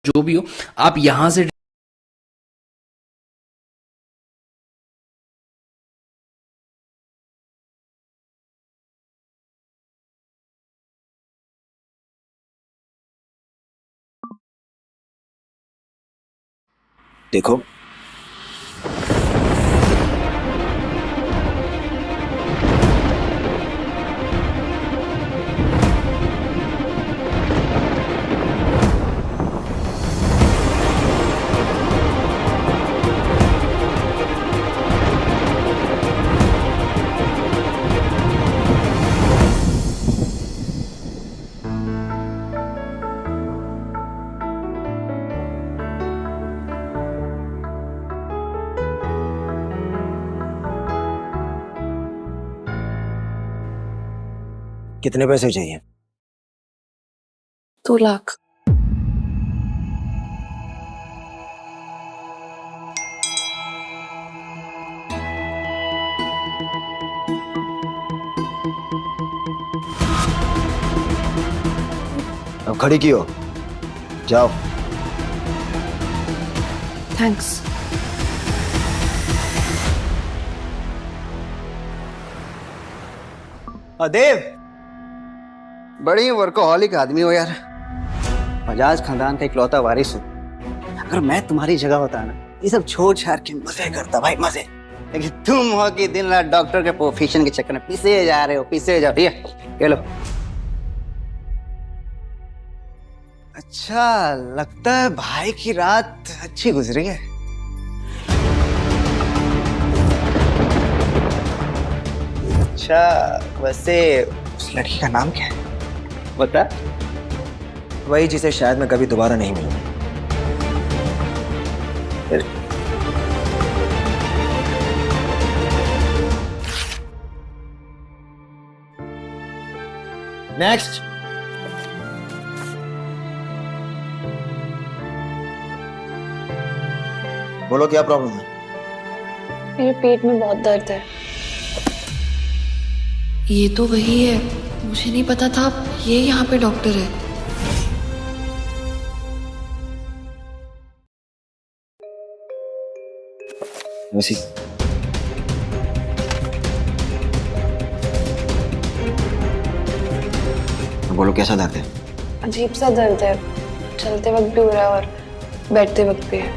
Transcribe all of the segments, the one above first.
जो भी हो आप यहाँ से देखो कितने पैसे चाहिए? 2 लाख। अब खड़ी क्यों? जाओ। थैंक्स। देव, बड़ी वर्कोहॉलिक आदमी हो यार। बजाज खानदान का इकलौता वारिस हो। अगर मैं तुम्हारी जगह होता ना, ये सब छोड़ छाड़ के मजे करता भाई, मजे। लेकिन तुम हो कि दिन रात डॉक्टर के प्रोफेशन के चक्कर में पीसे जा रहे हो, पीसे जाओ। ये लो। अच्छा, लगता है भाई की रात अच्छी गुजरी है। अच्छा, वैसे उस लड़की का नाम क्या है बता? वही जिसे शायद मैं कभी दोबारा नहीं मिलूंगा। नेक्स्ट। बोलो क्या प्रॉब्लम है? मेरे पेट में बहुत दर्द है। ये तो वही है, मुझे नहीं पता था ये यहाँ पे डॉक्टर है। वैसी बोलो कैसा दर्द है? अजीब सा दर्द है, चलते वक्त भी हो रहा है और बैठते वक्त भी है।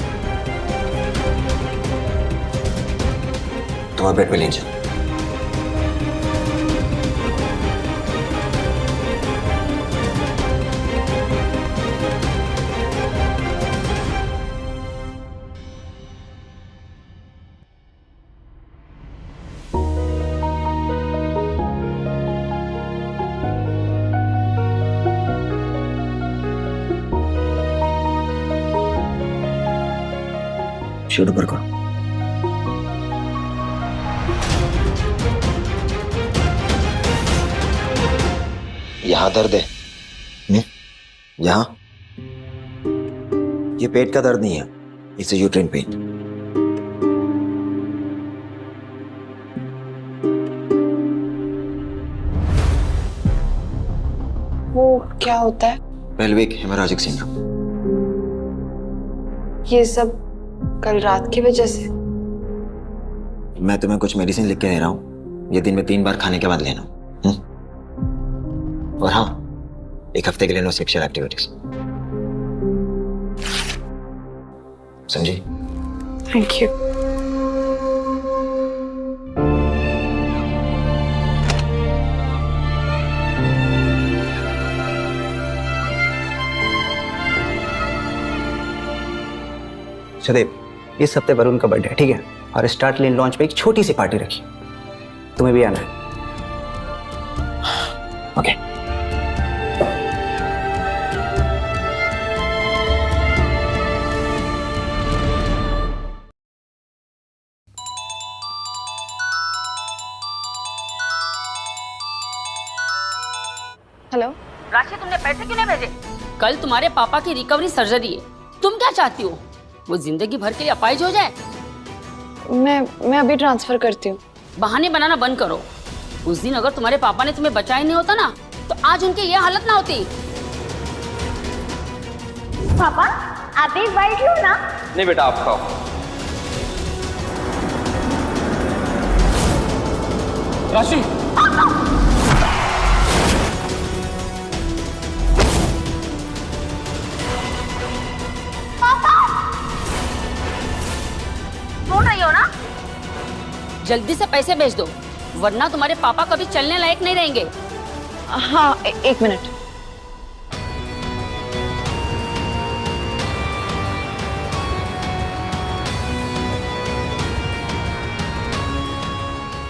तुम्हारे बेड पे ले जाओ। शुरू पर करो। यहाँ दर्द है? यहाँ? ये पेट का दर्द नहीं है, इट्स यूट्राइन पेन। वो क्या होता है? Pelvic haemorrhagic syndrome. ये सब कल रात की वजह से? मैं तुम्हें कुछ मेडिसिन लिख के दे रहा हूँ, ये दिन में 3 बार खाने के बाद लेना। और हाँ, 1 हफ्ते के लिए नो सेक्सुअल एक्टिविटीज, समझी? Thank you. सदैव, इस हफ्ते वरुण का बर्थडे है, ठीक है? और स्टार्ट लेन लॉन्च पे एक छोटी सी पार्टी रखी, तुम्हें भी आना है। ओके। हेलो राशि, तुमने पैसे क्यों नहीं भेजे? कल तुम्हारे पापा की रिकवरी सर्जरी है, तुम क्या चाहती हो? वो जिंदगी भर के लिए अपाहिज हो जाए? मैं अभी ट्रांसफर करती हूँ। बहाने बनाना बंद करो। उस दिन अगर तुम्हारे पापा ने तुम्हें बचाया नहीं होता ना, तो आज उनकी ये हालत ना होती। पापा, अभी बैठ लो ना। नहीं बेटा, आप खाओ। राशि, सुन रही हो ना? जल्दी से पैसे भेज दो, वरना तुम्हारे पापा कभी चलने लायक नहीं रहेंगे। हाँ, एक मिनट।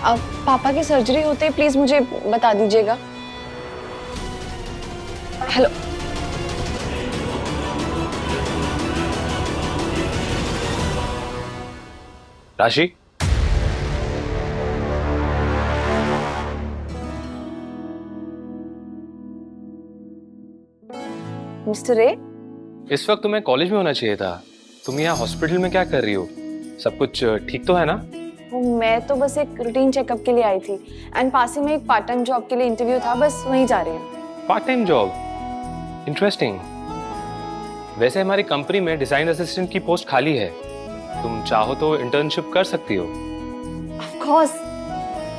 अब पापा की सर्जरी होते ही प्लीज मुझे बता दीजिएगा। हेलो। राशि, मिस्टर रे, इस वक्त तुम्हें कॉलेज में होना चाहिए था। तुम यहाँ हॉस्पिटल में क्या कर रही हो? सब कुछ ठीक तो है ना? मैं तो बस एक रूटीन चेकअप के लिए आई थी एंड पास ही में एक पार्ट टाइम जॉब के लिए इंटरव्यू था, बस वहीं जा रही हूँ। Part time job, interesting. वैसे हमारी कंपनी में डिजाइन असिस्टेंट की पोस्ट खाली है, तुम चाहो तो इंटर्नशिप कर सकती हो। Of course.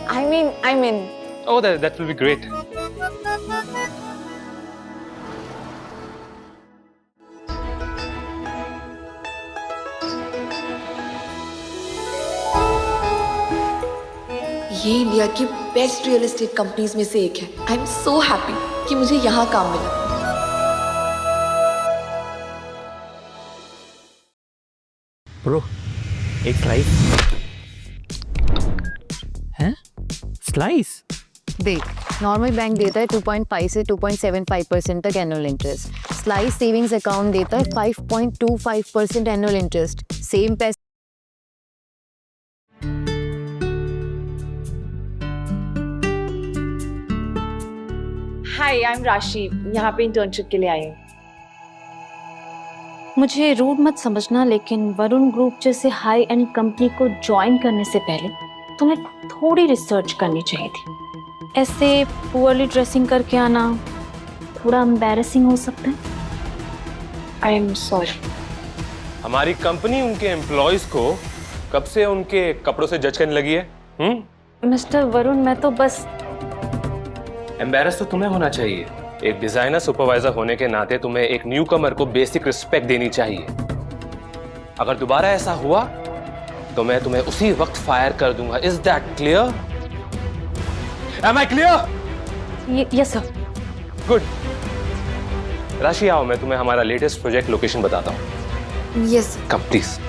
I mean. Oh, that will be great. ये इंडिया की बेस्ट रियल एस्टेट कंपनीज में से एक है। आई एम सो हैप्पी कि मुझे यहाँ काम मिला। ब्रो, एक स्लाइस हैं? स्लाइस देख, नॉर्मल बैंक देता है 2.5 से 2.75% तक annual interest. Slice savings account देता है 5.25% एनुअल इंटरेस्ट। सेम पैसे। हाय, आई एम राशि, यहाँ पे इंटर्नशिप के लिए आई हूँ। मुझे रूड मत समझना, लेकिन वरुण ग्रुप जैसे हाई एंड कंपनी को ज्वाइन करने से पहले तुम्हें थोड़ी रिसर्च करनी चाहिए थी। ऐसे पुअरली ड्रेसिंग करके आना थोड़ा एम्बैरेसिंग हो सकता है। I am sorry. हमारी कंपनी उनके एम्प्लॉयज को कब से उनके कपड़ों से जज करने लगी है? मिस्टर वरुण, मैं तो बस। एम्बैरस तो तुम्हें होना चाहिए। एक डिजाइनर सुपरवाइजर होने के नाते तुम्हें एक न्यू कमर को बेसिक रिस्पेक्ट देनी चाहिए। अगर दोबारा ऐसा हुआ तो मैं तुम्हें उसी वक्त फायर कर दूंगा। Is that clear? Am I clear? Yes sir. Good. Rashi, आओ, मैं तुम्हें हमारा लेटेस्ट प्रोजेक्ट लोकेशन बताता हूँ। यस। Come please.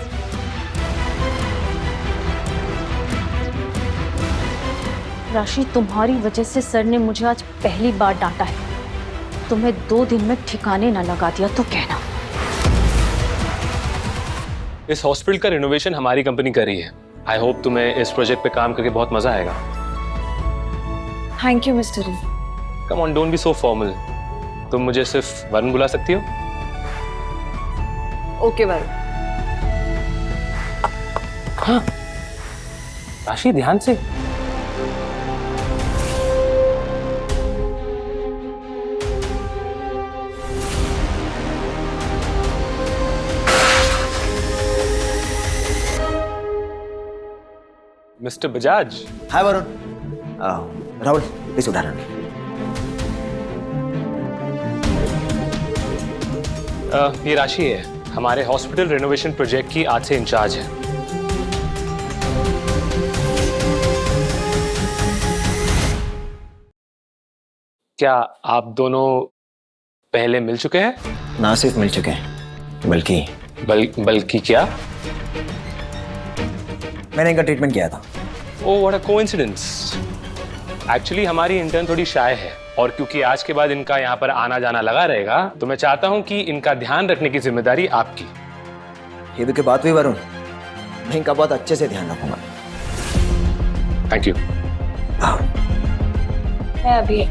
राशि, तुम्हारी वजह से सर ने मुझे आज पहली बार डांटा है। तुम्हें 2 दिन में ठिकाने ना लगा दिया तो कहना। इस हॉस्पिटल का रिनोवेशन हमारी कंपनी कर रही है। आई होप तुम्हें इस प्रोजेक्ट पे काम करके बहुत मजा आएगा। थैंक यू मिस्टर रे। Come on, don't be so formal. तुम मुझे सिर्फ वरुण बुला सकती हो। ओके वरुण। हाँ राशि, ध्यान से। Mister Bajaj. Hi Varun. Rahul, please उदाहरण। ये राशि है, हमारे हॉस्पिटल रिनोवेशन प्रोजेक्ट की आज से इंचार्ज है। क्या आप दोनों पहले मिल चुके हैं? ना सिर्फ मिल चुके हैं, बल्कि क्या? मैंने इनका ट्रीटमेंट किया था। ओह, व्हाट अ कोइंसिडेंस। एक्चुअली हमारी इंटर्न थोड़ी शाय है, और क्योंकि आज के बाद इनका यहाँ पर आना जाना लगा रहेगा, तो मैं चाहता हूँ कि इनका ध्यान रखने की जिम्मेदारी आपकी। ये भी की बात हुई वरुण, मैं इनका बहुत अच्छे से ध्यान रखूंगा। Thank you. मैं अभी।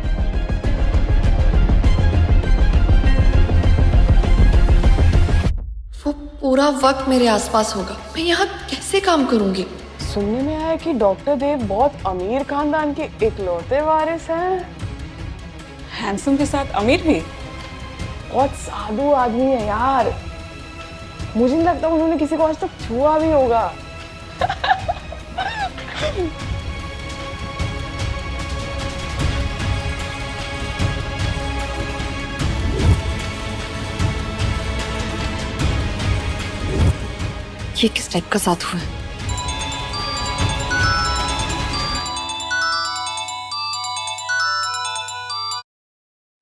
वो पूरा वक्त मेरे आसपास होगा, मैं यहाँ कैसे काम करूंगी? सुनने में आया कि डॉक्टर देव बहुत अमीर खानदान के इकलौते वारिस हैं। हैंडसम के साथ अमीर भी। बहुत साधु आदमी है यार। मुझे नहीं लगता उन्होंने किसी को आज तक छुआ भी होगा। ये किस टाइप का साथ हुआ है?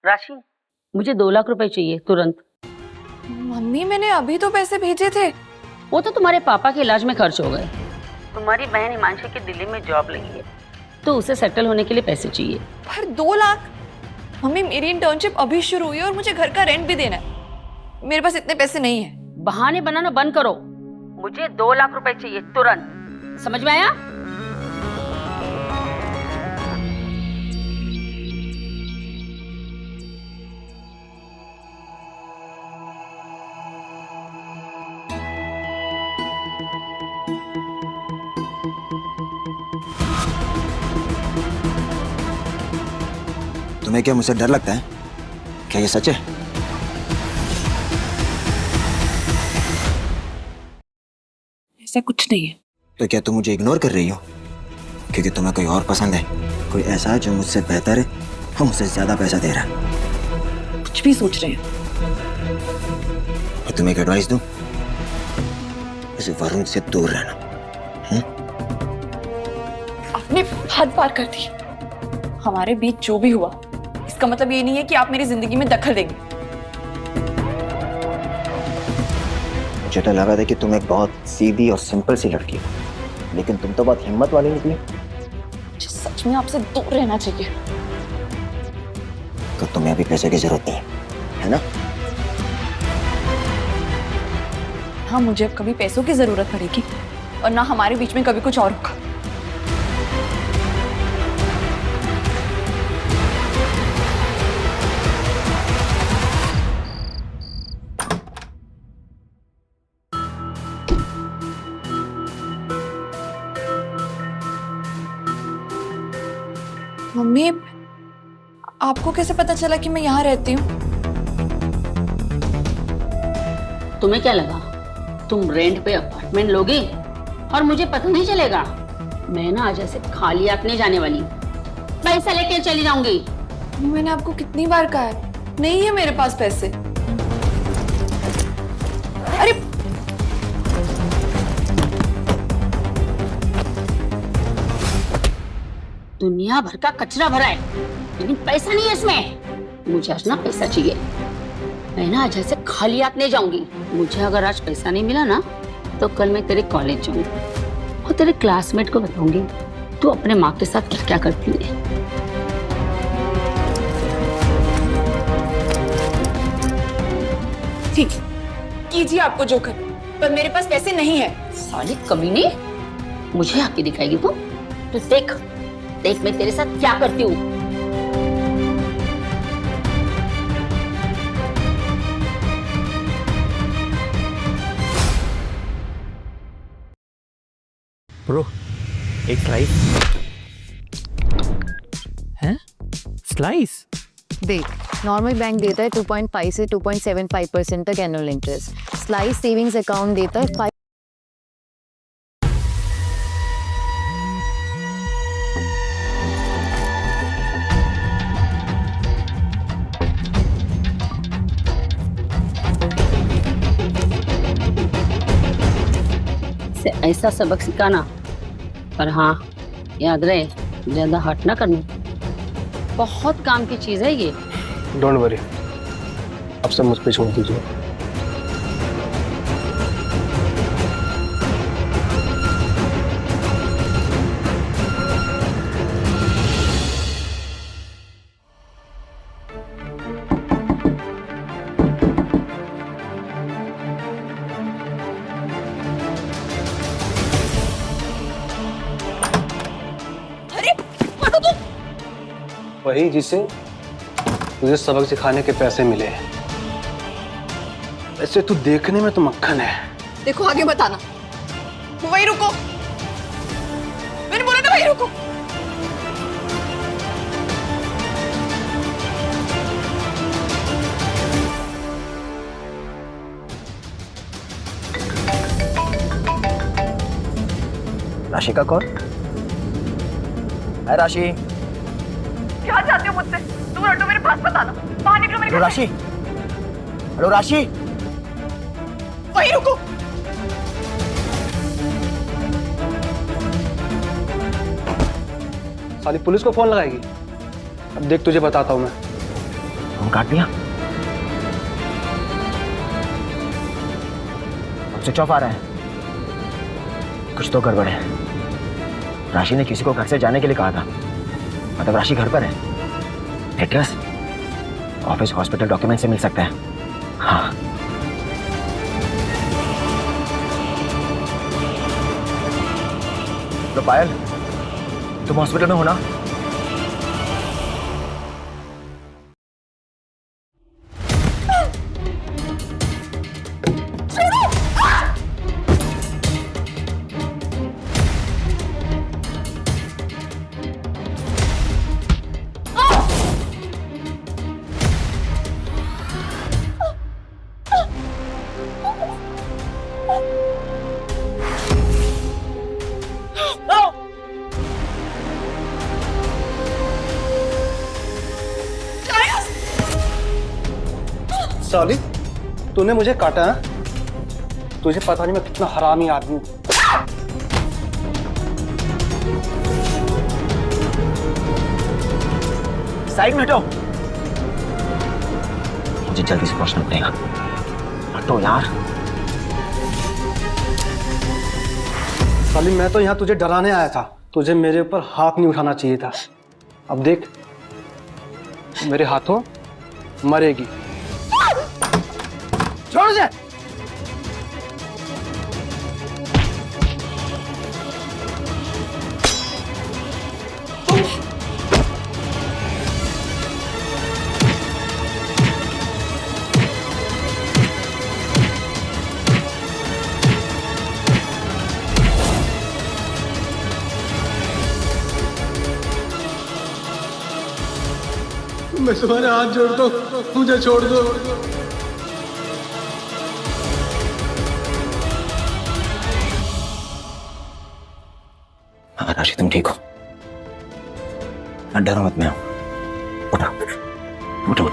राशि, मुझे 2 लाख रुपए चाहिए तुरंत। मम्मी, मैंने अभी तो पैसे भेजे थे। वो तो तुम्हारे पापा के इलाज में खर्च हो गए। तुम्हारी बहन हिमांशी की दिल्ली में जॉब लगी है, तो उसे सेटल होने के लिए पैसे चाहिए। पर 2 लाख? मम्मी, मेरी इंटर्नशिप अभी शुरू हुई है और मुझे घर का रेंट भी देना है। मेरे पास इतने पैसे नहीं है। बहाने बनाना बंद करो। मुझे 2 लाख रुपए चाहिए तुरंत। समझ में आया? तुम्हें क्या मुझसे डर लगता है? क्या ये सच है? ऐसा कुछ नहीं है। तो क्या तुम मुझे इग्नोर कर रही हो क्योंकि तुम्हें कोई और पसंद है? कोई ऐसा जो मुझसे बेहतर है और मुझसे ज्यादा पैसा दे रहा है? कुछ भी सोच रहे हैं। मैं तुम्हें एक एडवाइस दूं? इस वरुण से दूर रहना। आपने हद पार कर दी। हमारे बीच जो भी हुआ, इसका मतलब ये नहीं है कि आप मेरी जिंदगी में दखल देंगे। मुझे तो लगा था कि तुम एक बहुत सीधी और सिंपल सी लड़की हो, लेकिन तुम तो बहुत हिम्मत वाली निकली। मुझे सच में आपसे दूर रहना चाहिए। तो तुम्हें अभी पैसे की जरूरत नहीं है ना? हाँ, मुझे अब कभी पैसों की जरूरत पड़ेगी और ना हमारे बीच में कभी कुछ और होगा। मम्मी, आपको कैसे पता चला कि मैं यहाँ रहती हूँ? तुम्हें क्या लगा तुम रेंट पे अपार्टमेंट लोगे और मुझे पता नहीं चलेगा? मैं ना आज ऐसे खाली हाथ नहीं जाने वाली। पैसा लेके चली जाऊंगी। मैंने आपको कितनी बार कहा है, नहीं है मेरे पास पैसे। अरे दुनिया भर का कचरा भरा है, लेकिन पैसा नहीं है इसमें। मुझे आज ना पैसा चाहिए। मैं ना आज ऐसे खाली हाथ नहीं जाऊंगी। मुझे अगर आज पैसा नहीं मिला ना, तो कल मैं तेरे कॉलेज जाऊंगी और तेरे क्लासमेट को बताऊंगी तू अपने माँ के साथ क्या क्या करती है। ठीक, कीजिए आपको जो कर, पर मेरे पास पैसे नहीं है। साली कमीनी, मुझे आके दिखाएगी तू? तो देख देख मैं तेरे साथ क्या करती हूँ। ब्रो, एक स्लाइस हैं? स्लाइस? देख, नॉर्मल बैंक देता है 2.5 से 2.75% तक annual interest. Slice savings account देता है 5। से ऐसा सबक सिखाना, पर हाँ याद रहे ज्यादा हट ना करना। बहुत काम की चीज है ये। डोंट वरी, अब सब मुझ पे छोड़ दीजिए। वही जिसे तुझे सबक सिखाने के पैसे मिले। ऐसे तू देखने में तो मक्खन है। देखो, आगे मत आना। वहीं रुको, मैंने बोला ना वहीं रुको। राशि का कॉल। राशि, क्या चाहते हो मुझसे? दूर हटो, मेरे पास मत आना, बाहर निकलो मेरे हेलो राशि, हेलो राशि, वहीं रुको। साली पुलिस को फोन लगाएगी। अब देख तुझे बताता हूँ मैं। फोन काट दिया, अब स्विच ऑफ आ रहा है। कुछ तो गड़बड़ है। राशि ने किसी को घर से जाने के लिए कहा था, मतलब राशि घर पर है। एड्रेस ऑफिस, हॉस्पिटल, डॉक्यूमेंट से मिल सकता है। हाँ, तो पायल, तुम हॉस्पिटल में हो ना? साली, तूने मुझे काटा है? तुझे पता नहीं मैं कितना हरामी आदमी हूँ। साइड में हटो, मुझे जल्दी से पहुंचना पड़ेगा। हटो यार। साली, मैं तो यहाँ तुझे डराने आया था, तुझे मेरे ऊपर हाथ नहीं उठाना चाहिए था। अब देख, मेरे हाथों मरेगी। छोड़ दे। मैं तुम्हारे हाथ जोड़ता हूँ, मुझे छोड़ दो। हाँ राशि, तुम ठीक हो? डरो मत, मैं हूं। उठो उठो उठो।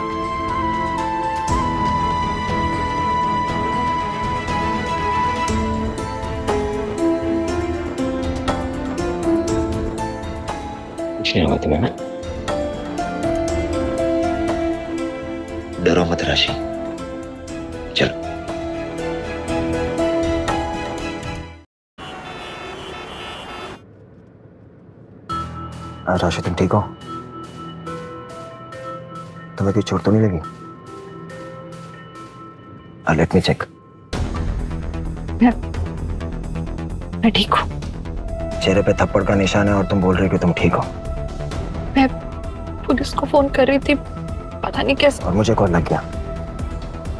कुछ नहीं होगा तुम्हें। डरो मत राशि, चलो। राशि, तुम ठीक हो? तुम्हें कोई चोट तो नहीं लगी? Let me check. मैं ठीक हूँ। चेहरे पे थप्पड़ का निशान है और तुम बोल रही हो कि तुम ठीक हो। मैं पुलिस को फोन कर रही थी, पता नहीं कैसे। और मुझे कॉल लग गया।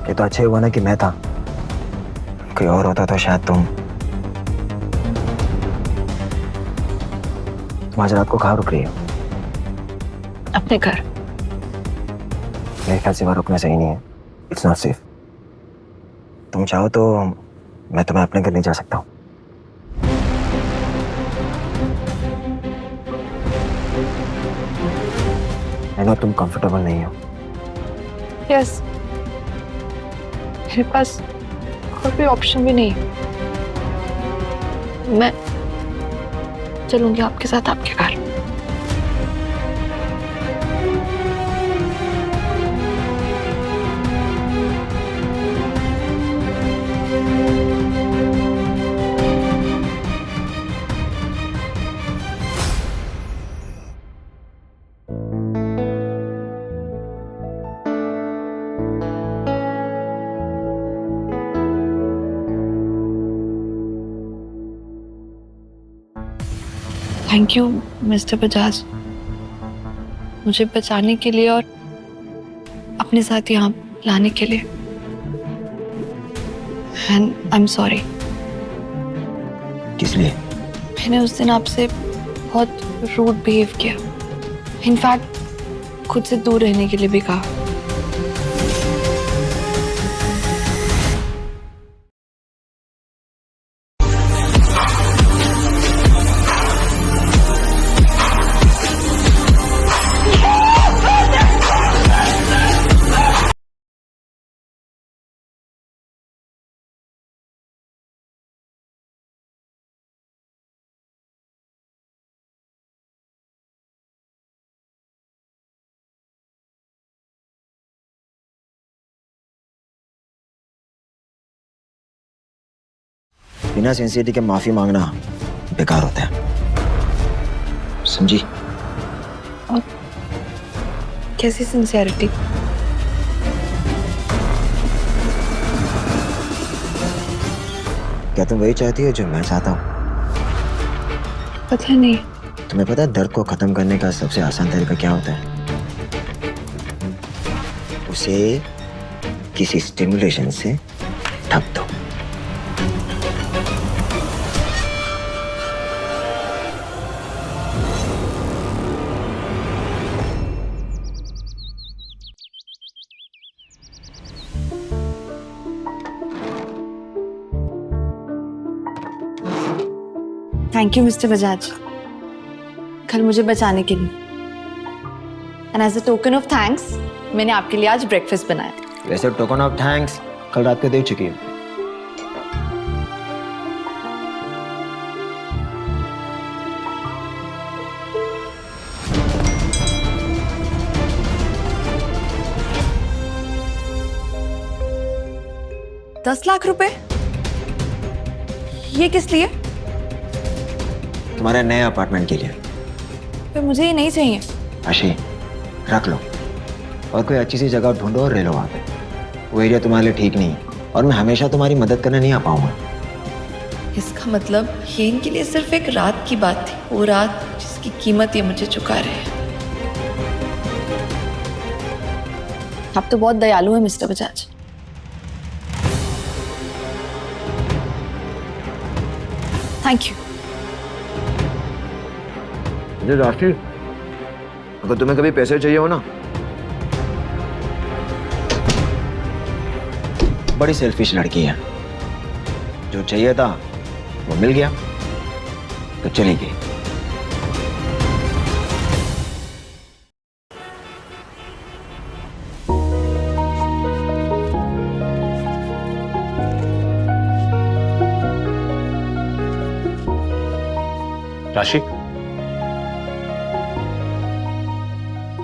ये तो अच्छा हुआ ना कि मैं था, कोई और होता तो शायद तुम आज रात को कहाँ रुक रही हो? अपने घर। मेरे ख्याल से वहाँ रुकना सही नहीं है। It's not safe. तुम चाहो तो मैं तुम्हें अपने घर ले जा सकता हूँ। आई नो तुम कंफर्टेबल नहीं हो। यस, मेरे पास और कोई ऑप्शन भी नहीं। मैं चलूंगी आपके साथ आपके घर। थैंक यू मिस्टर बजाज, मुझे बचाने के लिए और अपने साथ यहाँ लाने के लिए। And I am sorry. किस लिए? मैंने उस दिन आपसे बहुत रूड बिहेव किया। इनफैक्ट खुद से दूर रहने के लिए भी कहा। बिना सिंसियरिटी के माफी मांगना बेकार होता है, समझी? और कैसी सिंसियरिटी? क्या तुम वही चाहती हो जो मैं चाहता हूँ? पता नहीं। तुम्हें पता है दर्द को खत्म करने का सबसे आसान तरीका क्या होता है? उसे किसी स्टिमुलेशन से ढक दो। थैंक यू मिस्टर बजाज, कल मुझे बचाने के लिए। And as a token of thanks मैंने आपके लिए आज ब्रेकफास्ट बनाया। वैसे टोकन ऑफ थैंक्स कल रात को दे चुकी हूँ। ₹10,00,000? ये किस लिए? तुम्हारे नए अपार्टमेंट के लिए। पर मुझे ये नहीं चाहिए। आशी, रख लो और कोई अच्छी सी जगह ढूंढो और रह लो वहाँ पे। वो एरिया तुम्हारे लिए ठीक नहीं और मैं हमेशा तुम्हारी मदद करने नहीं आ पाऊंगा। इसका मतलब ये इनके लिए सिर्फ एक रात की बात थी, वो रात जिसकी कीमत ये मुझे चुका रहे हैं। आप तो बहुत दयालु हैं मिस्टर बजाज। Thank you. राशि, अगर तुम्हें कभी पैसे चाहिए हो ना, बड़ी सेल्फिश लड़की है। जो चाहिए था वो मिल गया तो चली गई। राशि,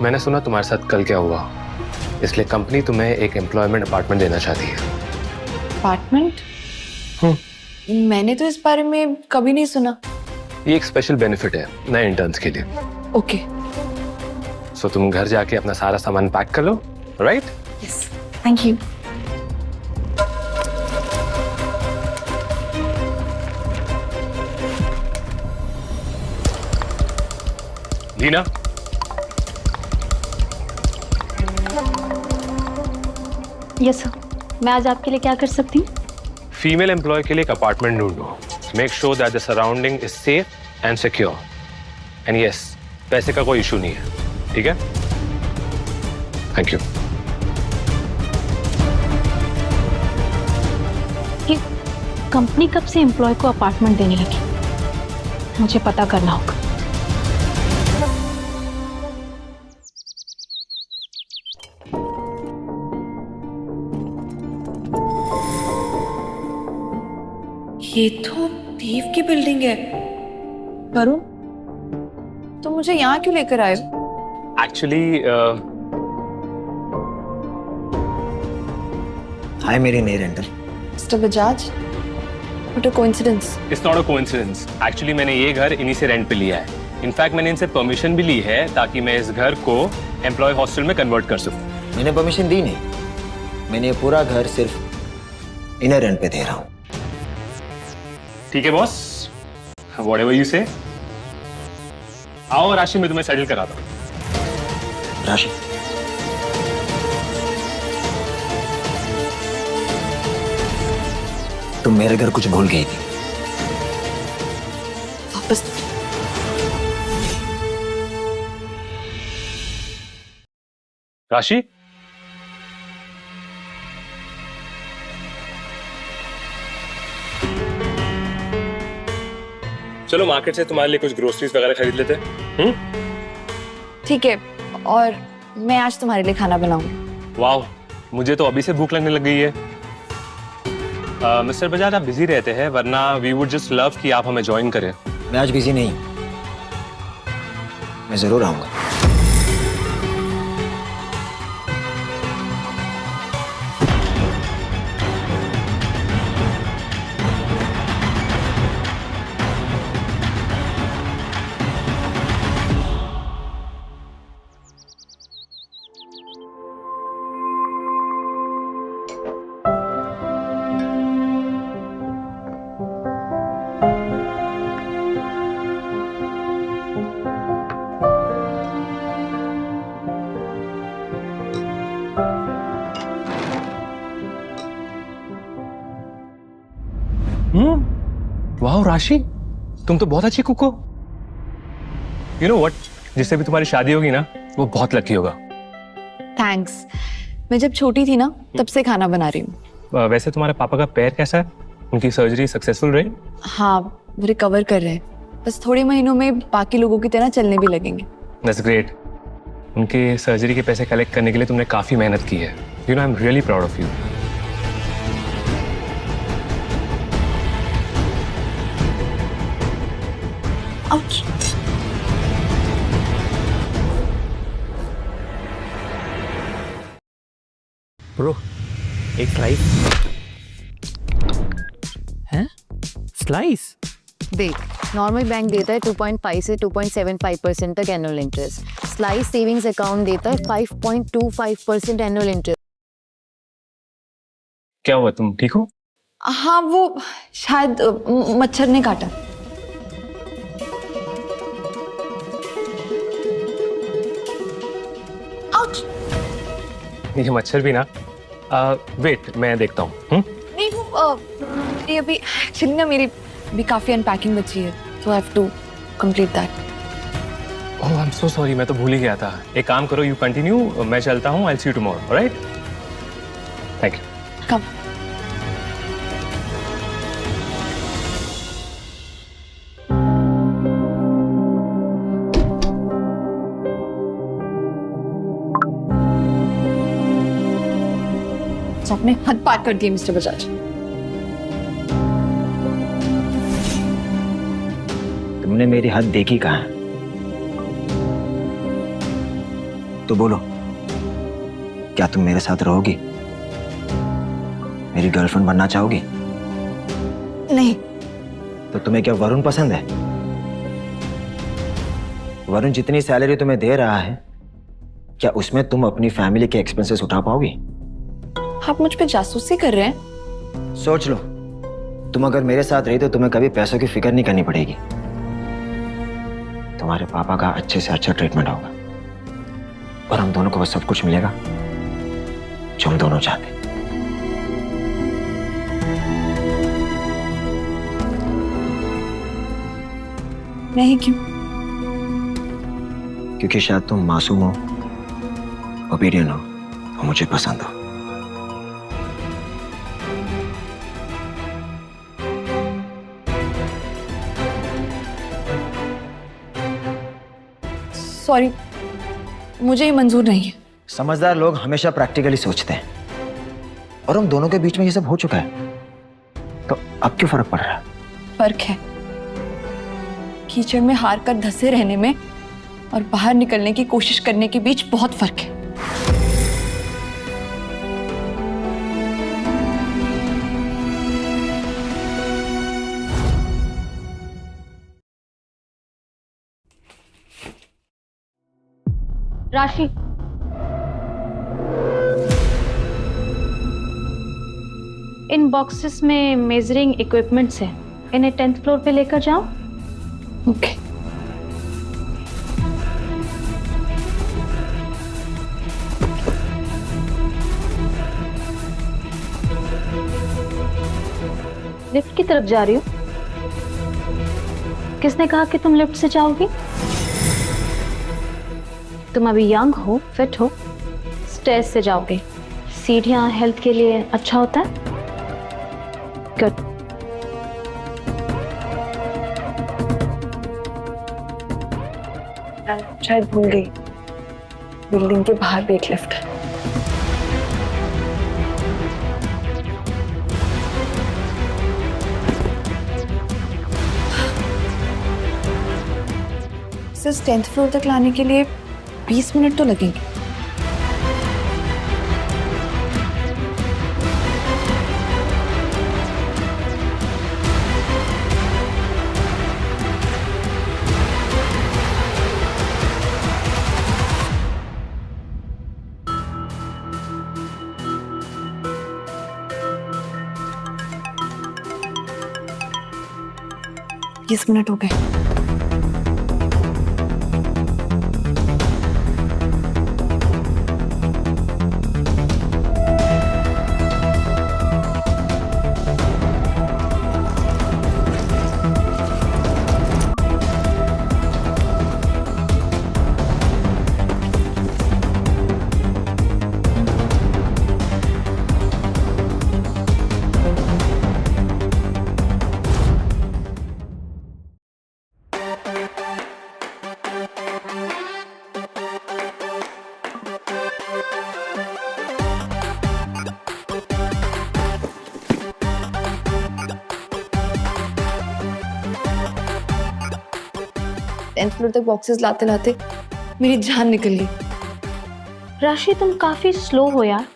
मैंने सुना तुम्हारे साथ कल क्या हुआ, इसलिए कंपनी तुम्हें एक एम्प्लॉयमेंट अपार्टमेंट देना चाहती है। अपार्टमेंट? मैंने तो इस बारे में कभी नहीं सुना। ये एक स्पेशल बेनिफिट है नए इंटर्न्स के लिए। ओके। सो तुम घर जाके अपना सारा सामान पैक कर लो, right? Yes, thank you. Leena, yes sir, मैं आज आपके लिए क्या कर सकती हूँ? फीमेल एम्प्लॉय के लिए एक अपार्टमेंट ढूंढो। Make sure that the surrounding is safe and secure. And yes, पैसे का कोई इशू नहीं है, ठीक है? Thank you. ये कंपनी कब से एम्प्लॉय को अपार्टमेंट देने लगी? मुझे पता करना होगा। ये तो दीव की बिल्डिंग है। वरुण, तो मुझे यहाँ क्यों लेकर आए? एक्चुअली हाय मेरी नई rental. Mister Bajaj, what a coincidence. It's not a coincidence. Actually मैंने ये घर इन्हीं से रेंट पे लिया है। इनफैक्ट मैंने इनसे परमिशन भी ली है ताकि मैं इस घर को एम्प्लॉय हॉस्टल में कन्वर्ट कर सकूं। मैंने परमिशन दी नहीं, मैंने ये पूरा घर सिर्फ इन्हें रेंट पे दे रहा हूँ। ठीक है बॉस, व्हाटएवर यू से। आओ राशि, मैं तुम्हें सेटल कराता हूं। राशि, तुम मेरे घर कुछ भूल गई थी। वापस राशि, चलो मार्केट से तुम्हारे लिए कुछ ग्रोसरीज वगैरह खरीद लेते हैं। ठीक है, और मैं आज तुम्हारे लिए खाना बनाऊंगी। वाह, मुझे तो अभी से भूख लगने लग गई है। मिस्टर बजाज, आप बिजी रहते हैं, वरना वी वुड जस्ट लव कि आप हमें ज्वाइन करें। मैं आज बिजी नहीं, मैं जरूर आऊंगा। वाह राशि, तुम तो बहुत अच्छी कुक हो। यू नो व्हाट, जिससे भी तुम्हारी शादी होगी ना, वो बहुत लकी होगा। थैंक्स। मैं जब छोटी थी ना तब से खाना बना रही हूँ। वैसे तुम्हारे पापा का पैर कैसा है? उनकी सर्जरी सक्सेसफुल रही? हाँ, वो रिकवर कर रहे हैं। बस थोड़े महीनों में बाकी लोगों की तरह चलने भी लगेंगे। That's great. उनके सर्जरी के पैसे कलेक्ट करने के लिए तुमने काफी मेहनत की है। You know, I am really proud of you. Ouch. Bro, एक स्लाइस। हैं? स्लाइस? देख, नॉर्मल बैंक देता है 2.5 से 2.75% तक annual interest. Slice savings account देता है 5.25% एनुअल इंटरेस्ट। क्या हुआ, तुम ठीक हो? हाँ, वो शायद मच्छर ने काटा। Ouch. ये मच्छर भी ना। वेट, मैं देखता हूँ। नहीं, वो मेरी अभी एक्चुअली ना मेरी भी काफी अनपैकिंग बची है, so I have to complete that. Oh, I am so sorry, मैं तो भूल ही गया था। एक काम करो, यू कंटिन्यू, मैं चलता हूँ। I will see you tomorrow, alright? Thank you. Come. आपने हद पार कर दी मिस्टर बजाज। तुमने मेरी हद देखी कहाँ है? तो बोलो, क्या तुम मेरे साथ रहोगी? मेरी गर्लफ्रेंड बनना चाहोगी? नहीं। तो तुम्हें क्या वरुण पसंद है? वरुण जितनी सैलरी तुम्हें दे रहा है, क्या उसमें तुम अपनी फैमिली के एक्सपेंसेस उठा पाओगी? आप मुझ पे जासूसी कर रहे हैं? सोच लो, तुम अगर मेरे साथ रही तो तुम्हें कभी पैसों की फिक्र नहीं करनी पड़ेगी। तुम्हारे पापा का अच्छे से अच्छा ट्रीटमेंट होगा और हम दोनों को वो सब कुछ मिलेगा जो हम दोनों चाहते हैं। नहीं, क्यों? क्योंकि शायद तुम मासूम हो, ओबीडियंट हो और मुझे पसंद हो। सॉरी, मुझे ये मंजूर नहीं है। समझदार लोग हमेशा प्रैक्टिकली सोचते हैं और हम दोनों के बीच में ये सब हो चुका है, तो अब क्यों फर्क पड़ रहा है? फर्क है कीचड़ में हार कर धंसे रहने में और बाहर निकलने की कोशिश करने के बीच बहुत फर्क है। राशि, इन बॉक्सेस में मेजरिंग इक्विपमेंट्स हैं, इन्हें 10th फ्लोर पे लेकर जाओ। ओके। लिफ्ट की तरफ जा रही हो? किसने कहा कि तुम लिफ्ट से जाओगी? तुम अभी यंग हो, फिट हो, स्टेयर्स से जाओगे। सीढ़ियां हेल्थ के लिए अच्छा होता है। गुड। शायद भूल गई, बिल्डिंग के बाहर भी एक लिफ्ट है। सिर्फ 10th फ्लोर तक लाने के लिए 20 मिनट तो लगेंगे। बीस मिनट हो गए। 10th फ्लोर तक बॉक्सेस लाते लाते मेरी जान निकल गई। राशि तुम काफी स्लो हो यार,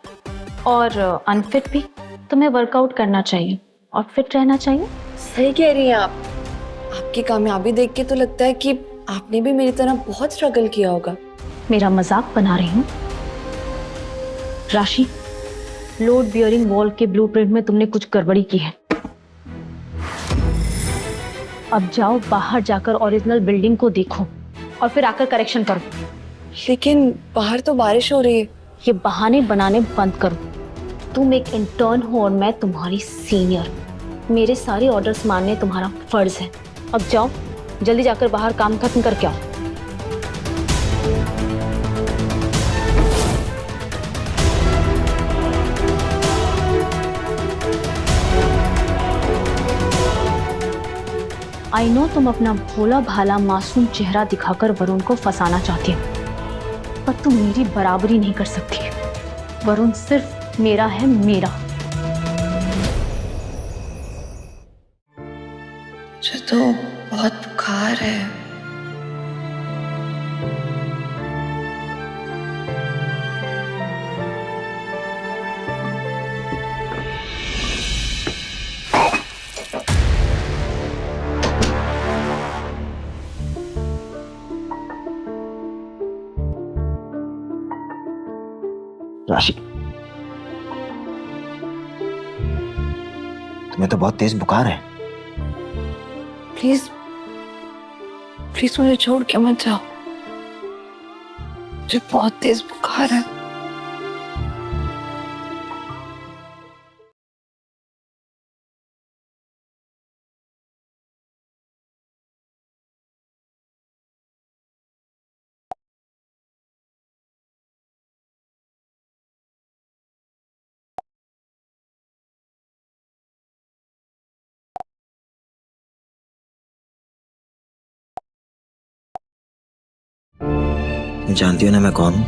और अनफिट भी। तुम्हें वर्कआउट करना चाहिए और फिट रहना चाहिए। सही कह रही हैं आप। आपकी कामयाबी देख के तो लगता है कि आपने भी मेरी तरह बहुत स्ट्रगल किया होगा। मेरा मजाक बना रही हूँ? राशि, लोड बियरिंग वॉल के ब्लूप्रिंट में तुमने कुछ गड़बड़ी की है। अब जाओ बाहर जाकर ओरिजिनल बिल्डिंग को देखो और फिर आकर करेक्शन करो। लेकिन बाहर तो बारिश हो रही है। ये बहाने बनाने बंद करो। तुम एक इंटर्न हो और मैं तुम्हारी सीनियर। मेरे सारे ऑर्डर्स मानने तुम्हारा फर्ज है। अब जाओ जल्दी जाकर बाहर काम खत्म करके आओ। आई नो तुम अपना भोला भाला मासूम चेहरा दिखाकर वरुण को फंसाना चाहती हो, पर तुम मेरी बराबरी नहीं कर सकती। वरुण सिर्फ मेरा है, मेरा। मुझे तो बहुत बुखार है। राशि, तुम्हें तो बहुत तेज बुखार है। प्लीज प्लीज मुझे छोड़ के मत जाओ। मुझे बहुत तेज बुखार है। जानती हो ना मैं कौन हूँ?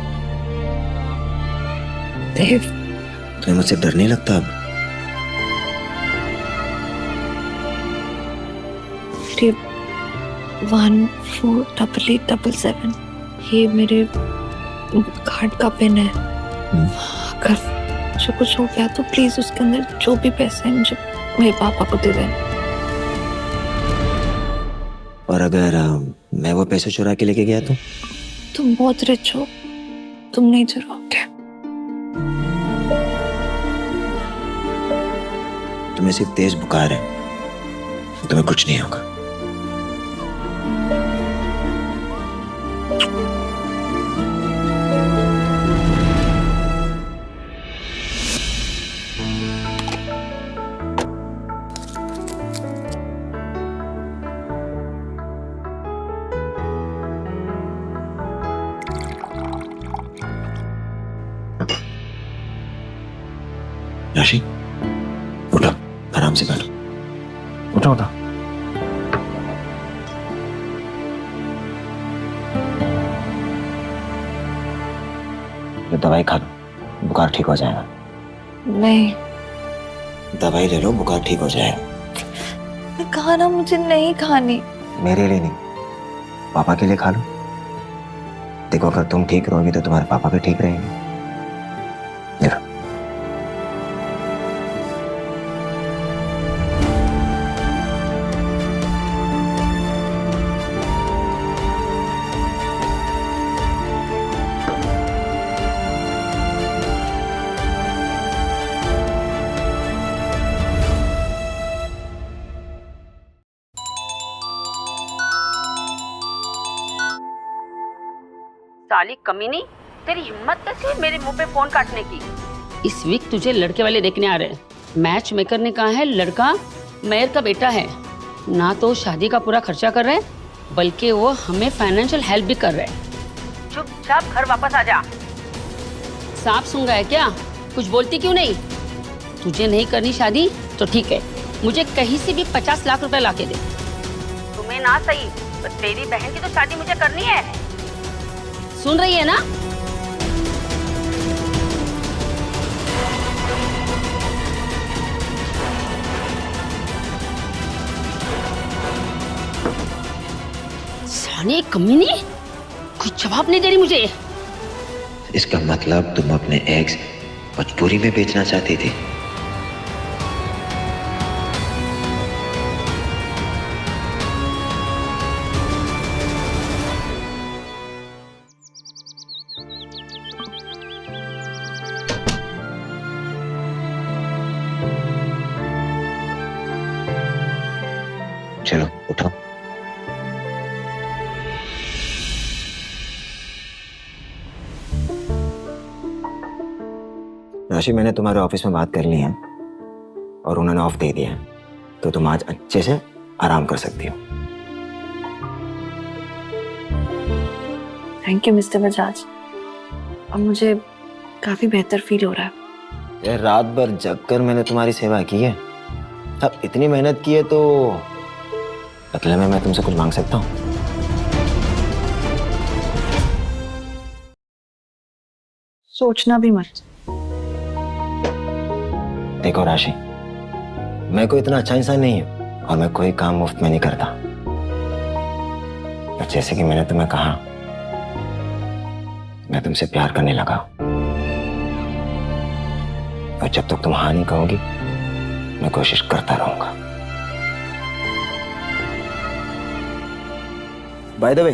देव, तुम्हें मुझसे डर नहीं लगता अब? 148877 ये मेरे कार्ड का पिन है। अगर जो कुछ हो गया तो प्लीज उसके अंदर जो भी पैसे हैं मुझे मेरे पापा को दे देना। और अगर मैं वो पैसे चुरा के लेके गया तो? तुम बहुत रिच हो, तुम नहीं चुराओगे। तुम्हें सिर्फ तेज बुखार है, तुम्हें कुछ नहीं होगा। राशि, उठो, आराम से बैठो। उठो उठो। ये दवाई खा लो, बुखार ठीक हो जाएगा। नहीं, दवाई ले लो, बुखार ठीक हो जाएगा। मैं कहा ना मुझे नहीं खानी। मेरे लिए नहीं, पापा के लिए खा लो। देखो अगर तुम ठीक रहोगी तो तुम्हारे पापा भी ठीक रहेंगे। ले लो। साली कमीनी, तेरी हिम्मत कैसी है मेरे मुंह पे फोन काटने की? इस वीक तुझे लड़के वाले देखने आ रहे हैं। मैच मेकर ने कहा है लड़का मेयर का बेटा है। ना तो शादी का पूरा खर्चा कर रहे हैं, बल्कि वो हमें फाइनेंशियल हेल्प भी कर रहे हैं। चुपचाप घर वापस आ जा। सांप सूंघ गया क्या? कुछ बोलती क्यों नहीं? तुझे नहीं करनी शादी तो ठीक है, मुझे कहीं से भी 50 लाख रुपए ला के दे। तुम्हें ना सही, पर तेरी बहन की तो शादी मुझे करनी है। सुन रही है ना? जाने कमीनी, कोई जवाब नहीं दे रही मुझे। इसका मतलब तुम अपने एग्स मजबूरी में बेचना चाहती थी? चलो उठो। राशि, मैंने तुम्हारे ऑफिस में बात कर ली है और उन्होंने ऑफ दे दिया है, तो तुम आज अच्छे से आराम कर सकती हो। Thank you mister Bajaj. अब मुझे काफी बेहतर फील हो रहा है। यार, रात भर जग कर मैंने तुम्हारी सेवा की है। अब इतनी मेहनत की है तो बदले में मैं तुमसे कुछ मांग सकता हूँ? सोचना भी मत। देखो राशि, मैं कोई इतना अच्छा इंसान नहीं हूं और मैं कोई काम मुफ्त में नहीं करता। और जैसे कि मैंने तुम्हें कहा, मैं तुमसे प्यार करने लगा, और जब तक तुम हाँ नहीं कहोगी मैं कोशिश करता रहूंगा। बाय द वे,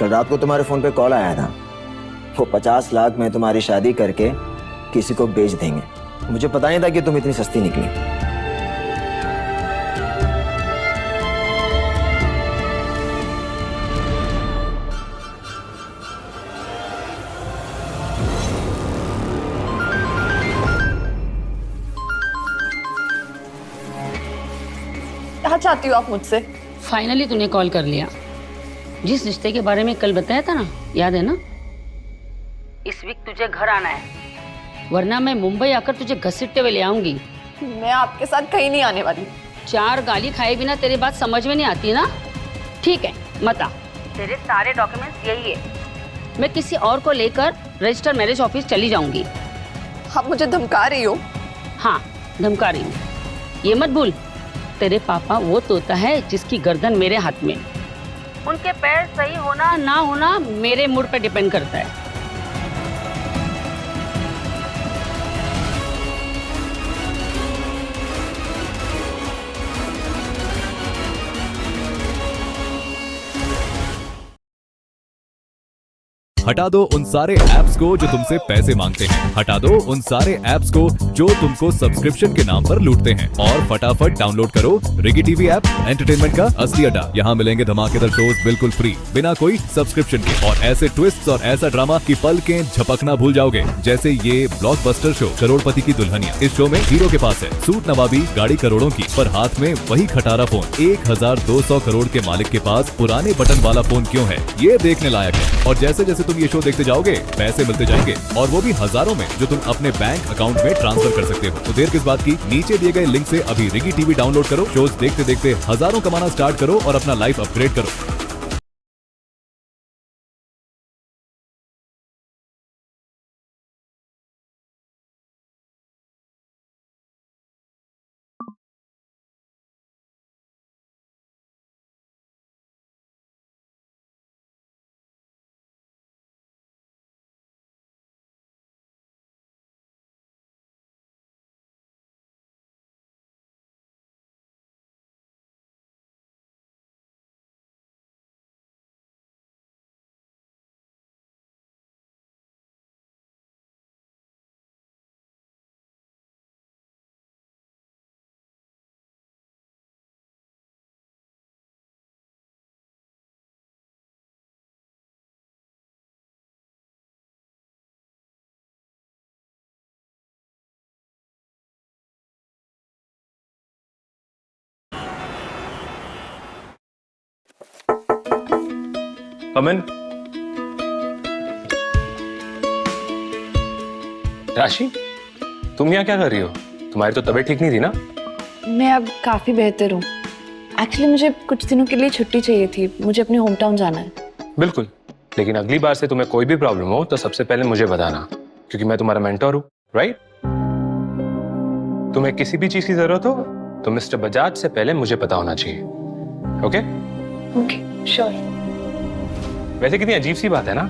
कल रात को तुम्हारे फोन पे कॉल आया था। वो 50 लाख में तुम्हारी शादी करके किसी को बेच देंगे। मुझे पता नहीं था कि तुम इतनी सस्ती निकली। क्या चाहती हो आप मुझसे? फाइनली तूने कॉल कर लिया। जिस रिश्ते के बारे में कल बताया था ना, याद है ना? इस वीक तुझे घर आना है, वरना मैं मुंबई आकर तुझे घसीटते हुए ले आऊंगी। मैं आपके साथ कहीं नहीं आने वाली। 4 गाली खाए बिना तेरी बात समझ में नहीं आती ना? ठीक है, मत आ। तेरे सारे डॉक्यूमेंट्स यही है। मैं किसी और को लेकर रजिस्टर मैरिज ऑफिस चली जाऊंगी। आप मुझे धमका रही हो? हाँ, धमका रही हूँ। ये मत भूल, तेरे पापा वो तोता है जिसकी गर्दन मेरे हाथ में। उनके पैर सही होना ना होना मेरे मूड पे डिपेंड करता है। हटा दो उन सारे ऐप्स को जो तुमसे पैसे मांगते हैं। हटा दो उन सारे ऐप्स को जो तुमको सब्सक्रिप्शन के नाम पर लूटते हैं, और फटाफट डाउनलोड करो रिगी टीवी ऐप, एंटरटेनमेंट का असली अड्डा। यहाँ मिलेंगे धमाकेदार शोज बिल्कुल फ्री, बिना कोई सब्सक्रिप्शन के, और ऐसे ट्विस्ट और ऐसा ड्रामा की पलकें झपकना भूल जाओगे। जैसे ये ब्लॉकबस्टर शो करोड़पति की दुल्हनिया। इस शो में हीरो के पास है सूट नवाबी, गाड़ी करोड़ों की, पर हाथ में वही खटारा फोन। 1200 करोड़ के मालिक के पास पुराने बटन वाला फोन क्यों है, ये देखने लायक है। और जैसे जैसे तुम ये शो देखते जाओगे, पैसे मिलते जाएंगे, और वो भी हजारों में, जो तुम अपने बैंक अकाउंट में ट्रांसफर कर सकते हो। तो देर किस बात की, नीचे दिए गए लिंक से अभी रिगी टीवी डाउनलोड करो, शोज देखते देखते हजारों कमाना स्टार्ट करो और अपना लाइफ अपग्रेड करो। अमन, राशि, तुम यहाँ क्या कर रही हो? तुम्हारी तो तबीयत ठीक नहीं थी ना? मैं अब काफी बेहतर हूँ। एक्चुअली मुझे कुछ दिनों के लिए छुट्टी चाहिए थी, मुझे अपने होम टाउन जाना है। बिल्कुल, लेकिन अगली बार से तुम्हें कोई भी प्रॉब्लम हो तो सबसे पहले मुझे बताना, क्योंकि मैं तुम्हारा मेंटर हूँ, राइट? तुम्हें किसी भी चीज की जरूरत हो तो मिस्टर बजाज से पहले मुझे पता होना चाहिए। ओके? Okay, sure. वैसे कितनी अजीब सी बात है ना,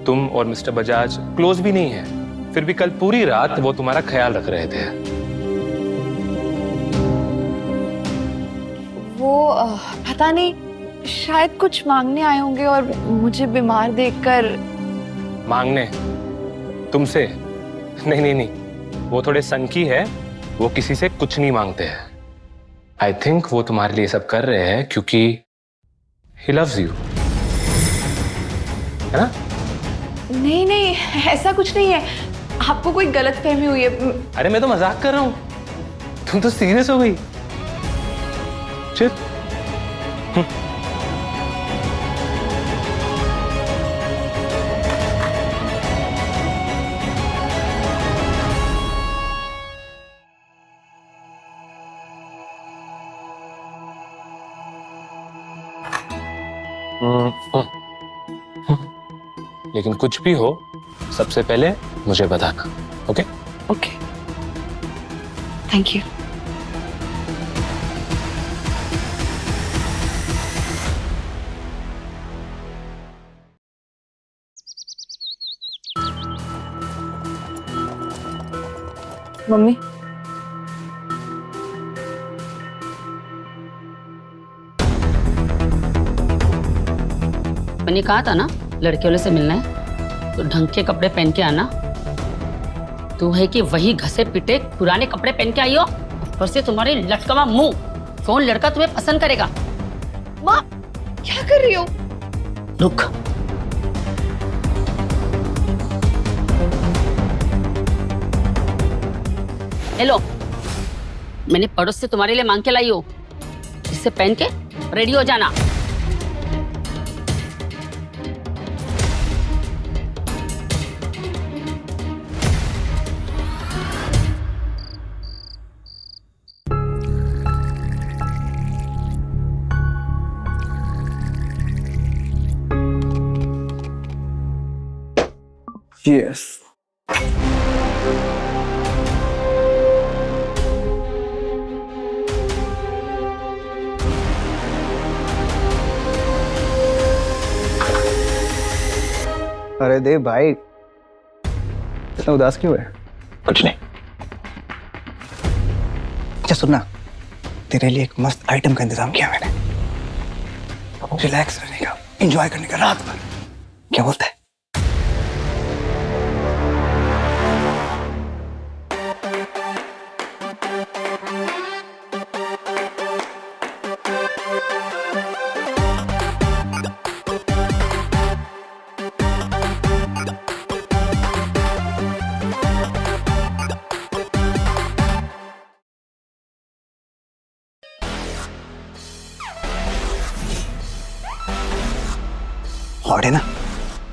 तुम और मिस्टर बजाज क्लोज भी नहीं है, फिर भी कल पूरी रात वो तुम्हारा ख्याल रख रहे थे। वो पता नहीं, शायद कुछ मांगने आए होंगे और मुझे बीमार देखकर। मांगने? तुमसे? नहीं नहीं नहीं, वो थोड़े सनकी है, वो किसी से कुछ नहीं मांगते हैं। आई थिंक वो तुम्हारे लिए सब कर रहे हैं क्योंकि ही लव्स यू, है ना? नहीं नहीं, ऐसा कुछ नहीं है, आपको कोई गलतफहमी हुई है। अरे मैं तो मजाक कर रहा हूं, तुम तो सीरियस हो गई। चल लेकिन कुछ भी हो सबसे पहले मुझे बताना, okay? Okay, thank you. Mummy, मैंने कहा था ना लड़के वाले से मिलना है तो ढंग के कपड़े पहन के आना। तू है कि वही घसे पिटे पुराने कपड़े पहन के आई हो, ऊपर से तुम्हारे लटकवा मुंह, कौन लड़का तुम्हें पसंद करेगा? माँ क्या कर रही हो? रुक, हेलो, मैंने पड़ोस से तुम्हारे लिए मांग के लाई हो, इससे पहन के रेडी हो जाना। Cheers. अरे देव भाई, इतना उदास क्यों है? कुछ नहीं। अच्छा सुनना, तेरे लिए एक मस्त आइटम का इंतजाम किया मैंने, रिलैक्स करने का, एंजॉय करने का रात भर। क्या बोलता है? हॉट है ना?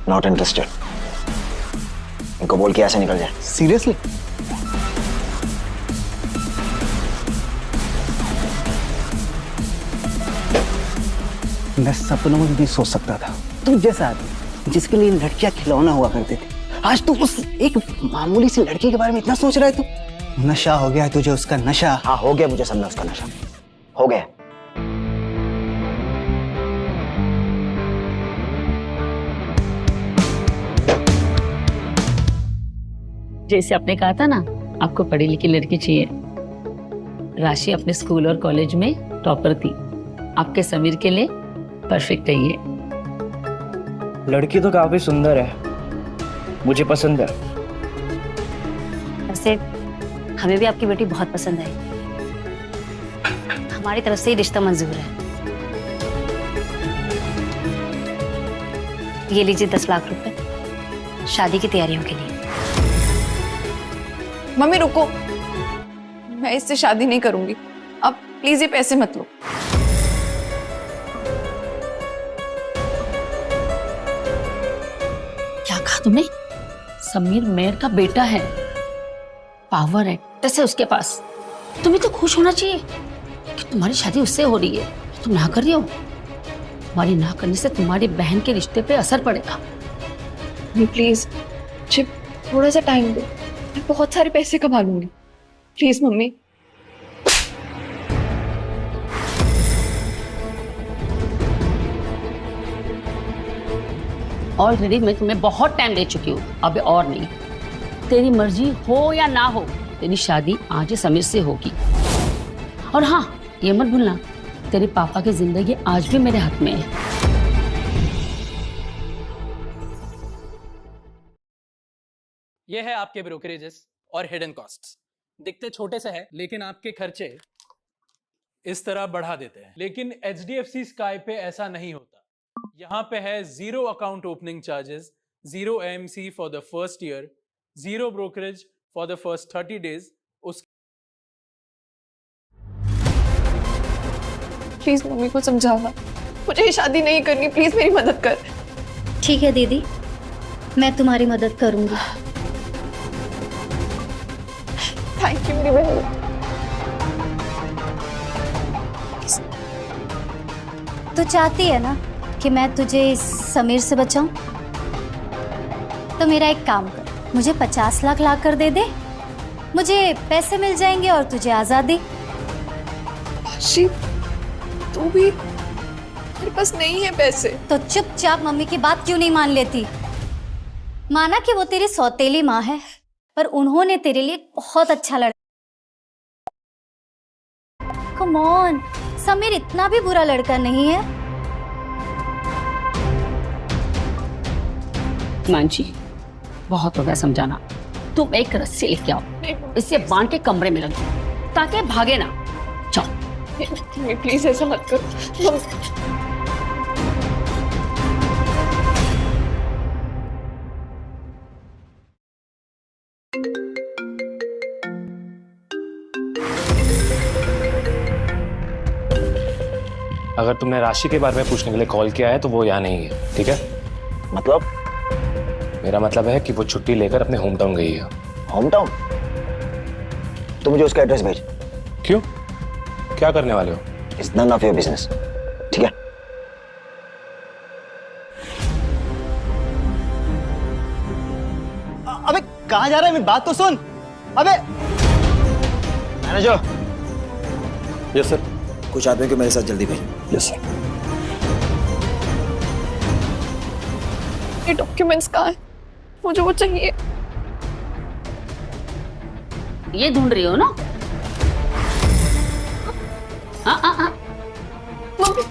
Not interested. इनको बोल के ऐसे निकल जाए। सीरियसली? मैं सपनों में भी सोच सकता था तू जैसा आदमी जिसके लिए लड़कियां खिलौना हुआ करते थे, आज तू उस एक मामूली सी लड़की के बारे में इतना सोच रहा है। तू नशा हो गया है तुझे उसका नशा। हाँ हो गया मुझे समझा उसका नशा, हो गया। जैसे आपने कहा था ना आपको पढ़ी लिखी लड़की चाहिए, राशि अपने स्कूल और कॉलेज में टॉपर थी, आपके समीर के लिए परफेक्ट है ये। लड़की तो काफी सुंदर है, मुझे pसंद है। वैसे हमें भी आपकी बेटी बहुत पसंद आई, हमारी तरफ से ही रिश्ता मंजूर है। ये लीजिए 10 लाख रुपए शादी की तैयारियों के लिए। मम्मी रुको, मैं इससे शादी नहीं करूंगी, अब प्लीज ये पैसे मत लो। क्या कहा तुमने? समीर मेयर का बेटा है, पावर है कैसे उसके पास। तुम्हें तो खुश होना चाहिए कि तुम्हारी शादी उससे हो रही है, तुम ना कर रही हो। तुम्हारी ना करने से तुम्हारी बहन के रिश्ते पे असर पड़ेगा। प्लीज चिप, थोड़ा सा टाइम दो, मैं बहुत सारे पैसे कमा लूंगी, प्लीज मम्मी। ऑलरेडी मैं तुम्हें बहुत टाइम दे चुकी हूँ, अब और नहीं। तेरी मर्जी हो या ना हो, तेरी शादी आज समीर से होगी। और हाँ, ये मत भूलना, तेरे पापा की जिंदगी आज भी मेरे हाथ में है। ये है आपके ब्रोकरेजेस और हिडन कॉस्ट्स। दिखते छोटे से है, लेकिन आपके खर्चे इस तरह बढ़ा देते हैं। लेकिन HDFC स्काई पे ऐसा नहीं होता। यहाँ पे है 0 account opening charges, 0 AMC for the first year, 0 brokerage for the first 30 days. Please mummy को समझाना, मुझे ये शादी नहीं करनी, प्लीज मेरी मदद कर। ठीक है दीदी, मैं तुम्हारी मदद करूंगी। थैंक यू मेरी बहन। तो चाहती है ना कि मैं तुझे इस समीर से बचाऊं? तो मेरा एक काम कर, मुझे 50 लाख ला कर दे दे, मुझे पैसे मिल जाएंगे और तुझे आजादी। तू भी, मेरे पास नहीं है पैसे। तो चुपचाप मम्मी की बात क्यों नहीं मान लेती? माना कि वो तेरी सौतेली माँ है, पर उन्होंने तेरे लिए बहुत अच्छा लड़का। कम ऑन, समीर इतना भी बुरा लड़का नहीं है। मानसी, बहुत हो गया समझाना। तुम एक रस्सी लेके आओ, इसे बांध के कमरे में रख दो ताकि भागे ना। जाओ। प्लीज ऐसा मत करो। अगर तुमने राशि के बारे में पूछने के लिए कॉल किया है तो वो यहाँ नहीं है, ठीक है? मतलब? मेरा मतलब है कि वो छुट्टी लेकर अपने होम टाउन गई है। Home town? तो मुझे उसका एड्रेस भेज। क्यों? क्या करने वाले हो? It's none of your business, ठीक है? अबे कहाँ जा रहा है? मेरी बात तो सुन। अबे मैनेजर। Yes sir. कुछ आदमी को मेरे साथ जल्दी भेज। Yes sir. ये डॉक्यूमेंट्स कहाँ है? मुझे वो चाहिए। ये ढूंढ रही हो ना? हाँ। मम्मी,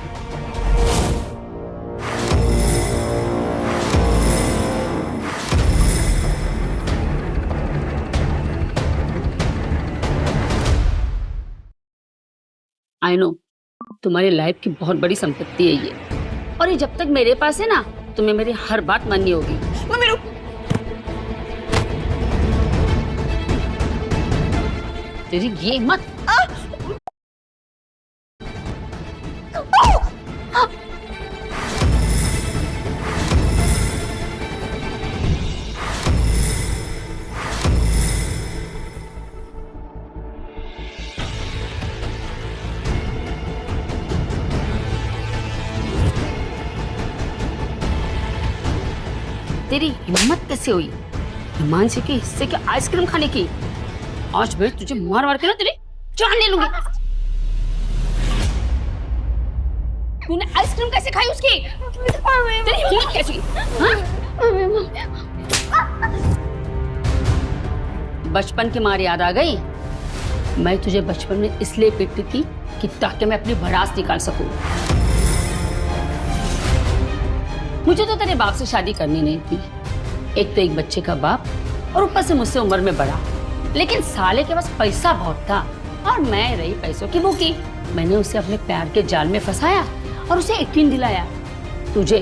आई नो, तुम्हारी लाइफ की बहुत बड़ी संपत्ति है ये, और ये जब तक मेरे पास है ना, तुम्हें मेरी हर बात माननी होगी। मम्मी रुक। तेरी ये मत। तेरी हिम्मत कैसे हुई मानसी के हिस्से की आइसक्रीम खाने की? आज मैं तुझे मार मार के ना तेरी जान ले लूंगी। तूने आइसक्रीम कैसे खाई उसकी? तेरी हिम्मत कैसी? बचपन की मार याद आ गई? मैं तुझे बचपन में इसलिए पीटती थी कि ताकि मैं अपनी भड़ास निकाल सकूं। मुझे तो तेरे बाप से शादी करनी नहीं थी। एक तो एक बच्चे का बाप और ऊपर से मुझसे उम्र में बड़ा, लेकिन साले के पास पैसा बहुत था और मैं रही पैसों की भूखी। मैंने उसे अपने प्यार के जाल में फंसाया और उसे यकीन दिलाया तुझे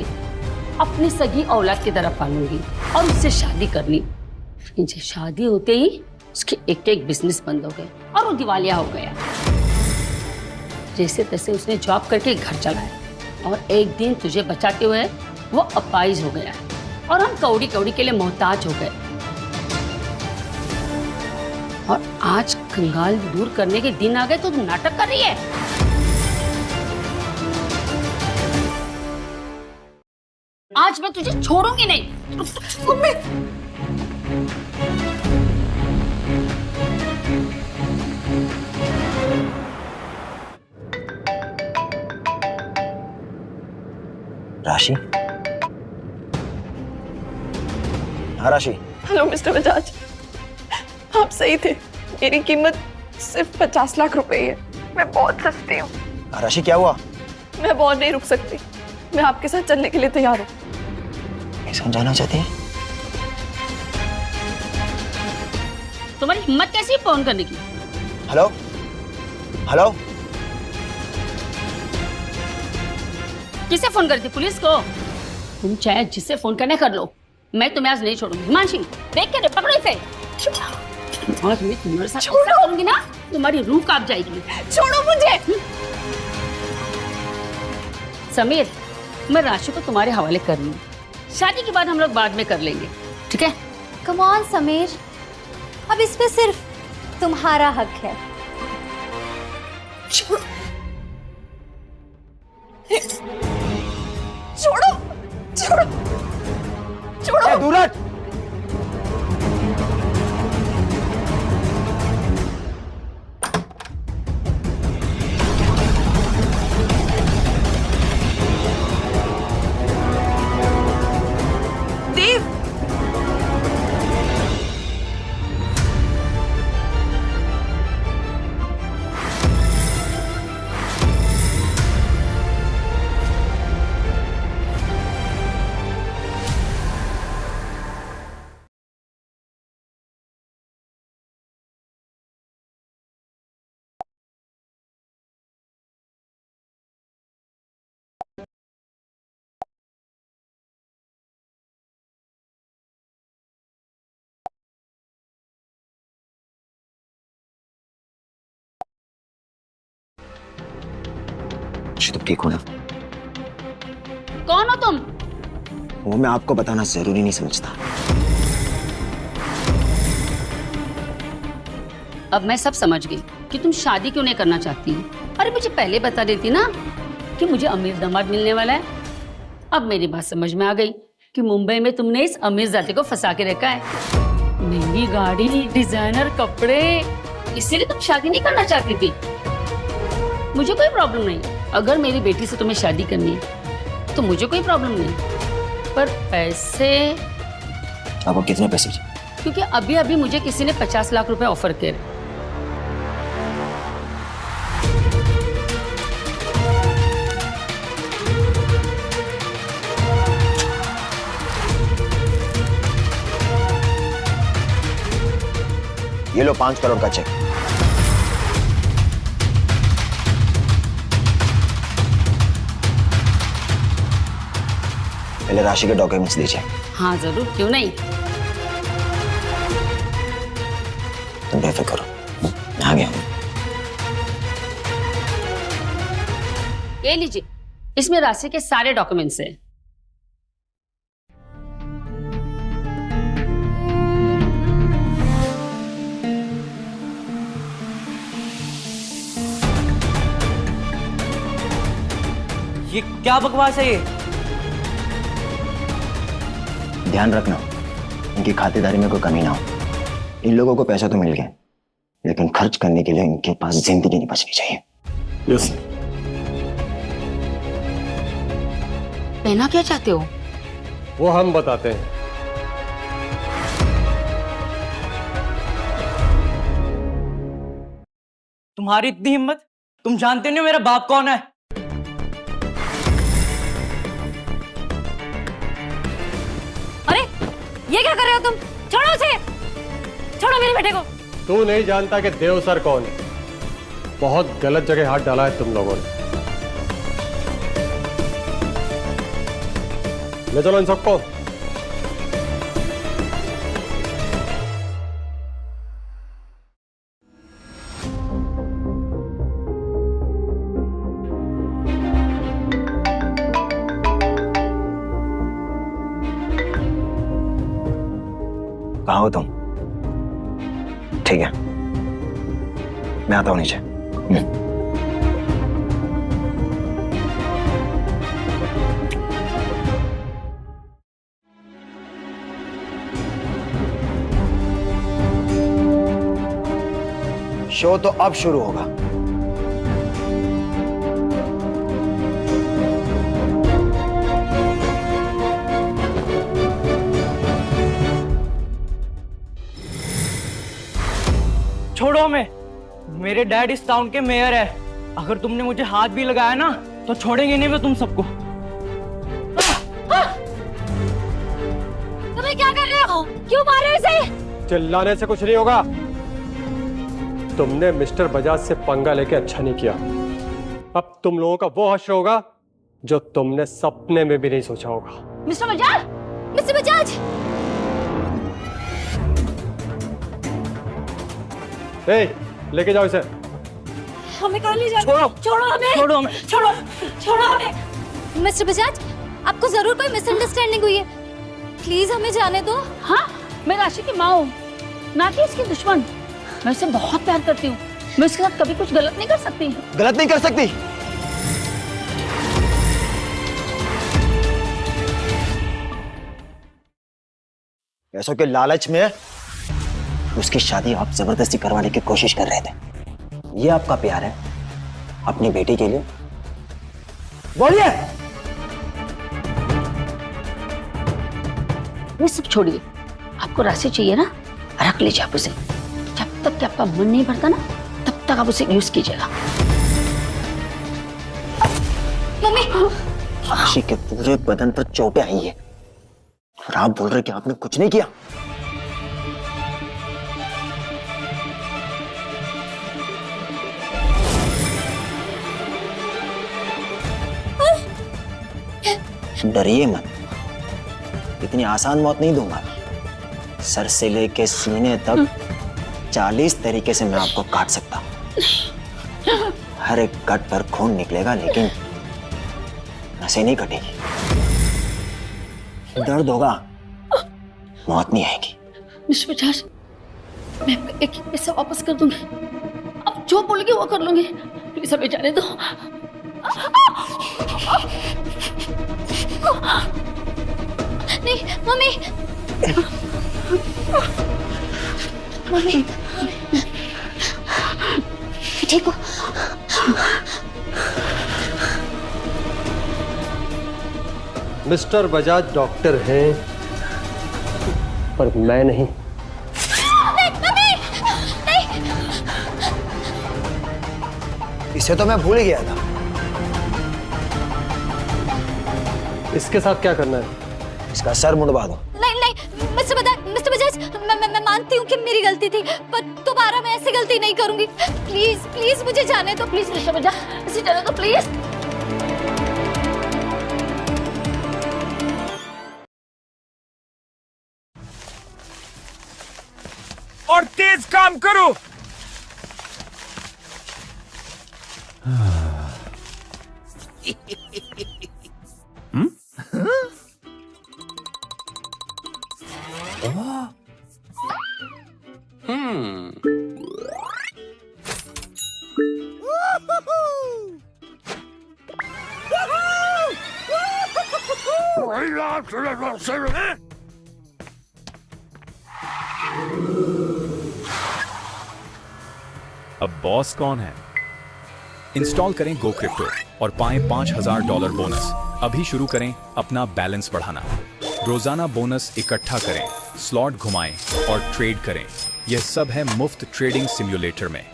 अपनी सगी औलाद की तरफ पालूंगी और उससे शादी करनी। लेकिन शादी होते ही उसके एक एक बिजनेस बंद हो गए और वो दिवालिया हो गया। जैसे तैसे उसने जॉब करके घर चलाया और एक दिन तुझे बचाते हुए वो अपाइज हो गया और हम कौड़ी कौड़ी के लिए मोहताज हो गए। और आज कंगाल दूर करने के दिन आ गए तो तू नाटक कर रही है। आज मैं तुझे छोड़ूंगी नहीं। राशि, हाँ राशि। हेलो मिस्टर बजाज, आप सही थे। मेरी कीमत सिर्फ 50 लाख रुपए ही है। मैं बहुत सस्ती हूँ। हाँ राशि, क्या हुआ? मैं बहुत नहीं रुक सकती। मैं आपके साथ चलने के लिए तैयार हूँ। समझाना चाहती है? तुम्हारी हिम्मत कैसी है फोन करने की? हेलो हेलो, किसे फोन करती? पुलिस को? तुम चाहे जिससे फोन करने कर लो, मैं तुम्हें आज नहीं छोड़ूंगी। हिमांशी, देख के पकड़ो इसे। आज मैं तुम्हारे साथ ऐसा करूंगी ना, तुम्हारी रूह कांप जाएगी। छोड़ो मुझे। समीर, मैं राशि को तुम्हारे हवाले कर रही हूँ। शादी के बाद हम लोग बाद में कर लेंगे, ठीक है? कम ऑन समीर, अब इस पे सिर्फ तुम्हारा हक है। छोड़ो छोड़ो छोड़ो छोड़ो। दूर हट। देव, तुम ठीक हो ना? कौन हो तुम? वो मैं आपको बताना जरूरी नहीं समझता। अब मैं सब समझ गई कि तुम शादी क्यों नहीं करना चाहती हो। अरे मुझे पहले बता देती ना कि मुझे अमीर दामाद मिलने वाला है। अब मेरी बात समझ में आ गई कि मुंबई में तुमने इस अमीर जाति को फंसा के रखा है। महंगी गाड़ी, डिजाइनर कपड़े, इसीलिए तुम शादी नहीं करना चाहती थी। मुझे कोई प्रॉब्लम नहीं, अगर मेरी बेटी से तुम्हें शादी करनी है तो मुझे कोई प्रॉब्लम नहीं, पर पैसे। आपको कितने पैसे चाहिए? क्योंकि अभी अभी मुझे किसी ने 50 लाख रुपए ऑफर किए। ये लो 5 करोड़ का चेक। पहले राशि के डॉक्यूमेंट्स दीजिए। हाँ जरूर, क्यों नहीं। तुम बेफिक्र करो, मैं आ गया हूं। ये लीजिए, इसमें राशि के सारे डॉक्यूमेंट्स हैं। ये क्या बकवास है ये? ध्यान रखना इनकी खातिरदारी में कोई कमी ना हो। इन लोगों को पैसा तो मिल गया, लेकिन खर्च करने के लिए इनके पास जिंदगी नहीं बचनी चाहिए। यस। कहना क्या चाहते हो? वो हम बताते हैं। तुम्हारी इतनी हिम्मत? तुम जानते नहीं हो मेरा बाप कौन है? अरे ये क्या कर रहे हो तुम? छोड़ो उसे, छोड़ो मेरे बेटे को। तू नहीं जानता कि देव सर कौन है? बहुत गलत जगह हाथ डाला है तुम लोगों ने। ले चलो इन सबको। कहाँ हो तुम? ठीक है, मैं आता हूँ नीचे। शो तो अब शुरू होगा। मेरे डैड इस टाउन के मेयर है। अगर तुमने मुझे हाथ भी लगाया ना तो छोड़ेंगे नहीं मैं तुम सबको। तुम्हें क्या कर रहे हो? क्यों मार रहे हो इसे? चिल्लाने से कुछ नहीं होगा। तुमने मिस्टर बजाज से पंगा लेके अच्छा नहीं किया। अब तुम लोगों का वो हश्र होगा जो तुमने सपने में भी नहीं सोचा होगा। मिस्टर बजाज! मिस्टर बजाज! लेके जाओ इसे। हमें कहाँ ले जा रहे हो? छोड़ो हमें! छोड़ो हमें! छोड़ो हमें! मिस्टर बजाज, आपको जरूर कोई मिसअंडरस्टैंडिंग हुई है। प्लीज हमें जाने दो। हाँ, मैं राशि की माँ हूँ, ना कि इसकी दुश्मन। मैं उसे बहुत प्यार करती हूँ। मैं उसके साथ कभी कुछ गलत नहीं कर सकती। गलत नहीं कर सकती? पैसों के लालच में उसकी शादी आप जबरदस्ती करवाने की कोशिश कर रहे थे। ये आपका प्यार है अपनी बेटी के लिए? बोलिए। ये सब छोड़िए, आपको राशि चाहिए ना, रख लीजिए आप उसे। जब तक कि आपका मन नहीं भरता ना, तब तक आप उसे यूज कीजिएगा। मम्मी! राशि के पूरे बदन पर चोटें आई है और आप बोल रहे कि आपने कुछ नहीं किया। डरिए मत, इतनी आसान मौत नहीं दूंगा। सर से लेके सीने तक 40 तरीके से मैं आपको काट सकता हूं। हर एक कट पर खून निकलेगा लेकिन नसें नहीं कटेगी। दर्द होगा, मौत नहीं आएगी। मिस्टर बजाज, मैं आपका एक पैसा वापस कर दूंगी। आप जो बोलोगे वो कर लूंगी। प्लीज हमें जाने दो। नहीं मम्मी! मम्मी ठीक हो? मिस्टर बजाज डॉक्टर हैं पर मैं नहीं। इसे तो मैं भूल गया था। इसके साथ क्या करना है? इसका सर मुंडवा दो। नहीं मिस्टर बजाज, मैं मानती हूँ कि मेरी गलती थी, पर दोबारा मैं ऐसी गलती नहीं करूंगी। प्लीज मुझे जाने दो। प्लीज मिस्टर बजाज, इसे जाने दो प्लीज। और तेज काम करो। अब बॉस कौन है? इंस्टॉल करें गो क्रिप्टो और पाएं $5000 बोनस। अभी शुरू करें अपना बैलेंस बढ़ाना। रोजाना बोनस इकट्ठा करें, स्लॉट घुमाएं और ट्रेड करें। यह सब है मुफ्त ट्रेडिंग सिम्युलेटर में।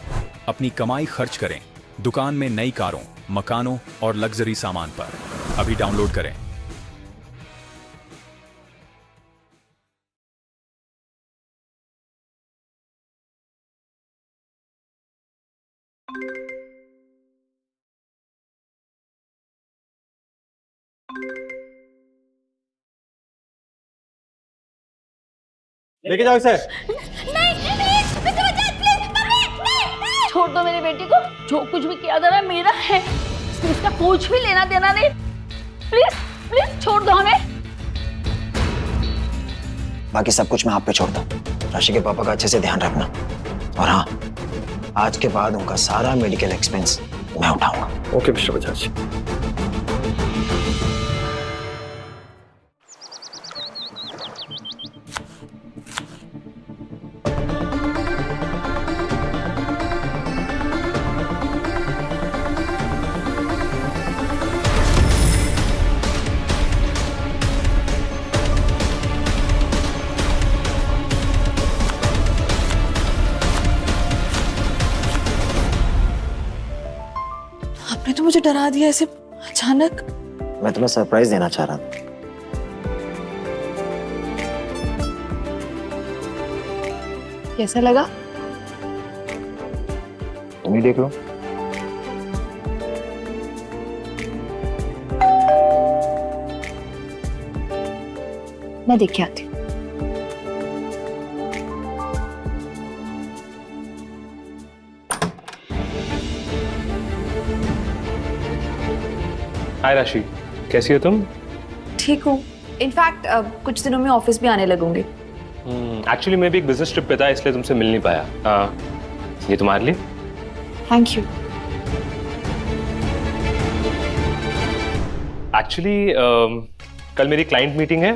अपनी कमाई खर्च करें दुकान में नई कारों, मकानों और लग्जरी सामान पर। अभी डाउनलोड करें। लेके जाओ इसे। छोड़ दो मेरी बेटी को। जो कुछ भी किया जा रहा है मेरा है, इसमें इसका कुछ भी लेना देना नहीं। प्लीज छोड़ दो हमें। बाकी सब कुछ मैं आप पे छोड़ता हूँ। राशि के पापा का अच्छे से ध्यान रखना। और हाँ, आज के बाद उनका सारा मेडिकल एक्सपेंस मैं उठाऊंगा। Okay mister Bajaj. मुझे डरा दिया ऐसे अचानक। मैं तुम्हें सरप्राइज देना चाह रहा था। कैसा लगा? तुम ही देख लो। मैं देख के आती हूँ। हाय राशि, कैसी हो तुम? ठीक हूँ। इनफैक्ट कुछ दिनों में ऑफिस भी आने लगूंगी। एक्चुअली मैं भी एक बिजनेस ट्रिप पे था, इसलिए तुमसे मिल नहीं पाया। ये तुम्हारे लिए। Thank you. एक्चुअली कल मेरी क्लाइंट मीटिंग है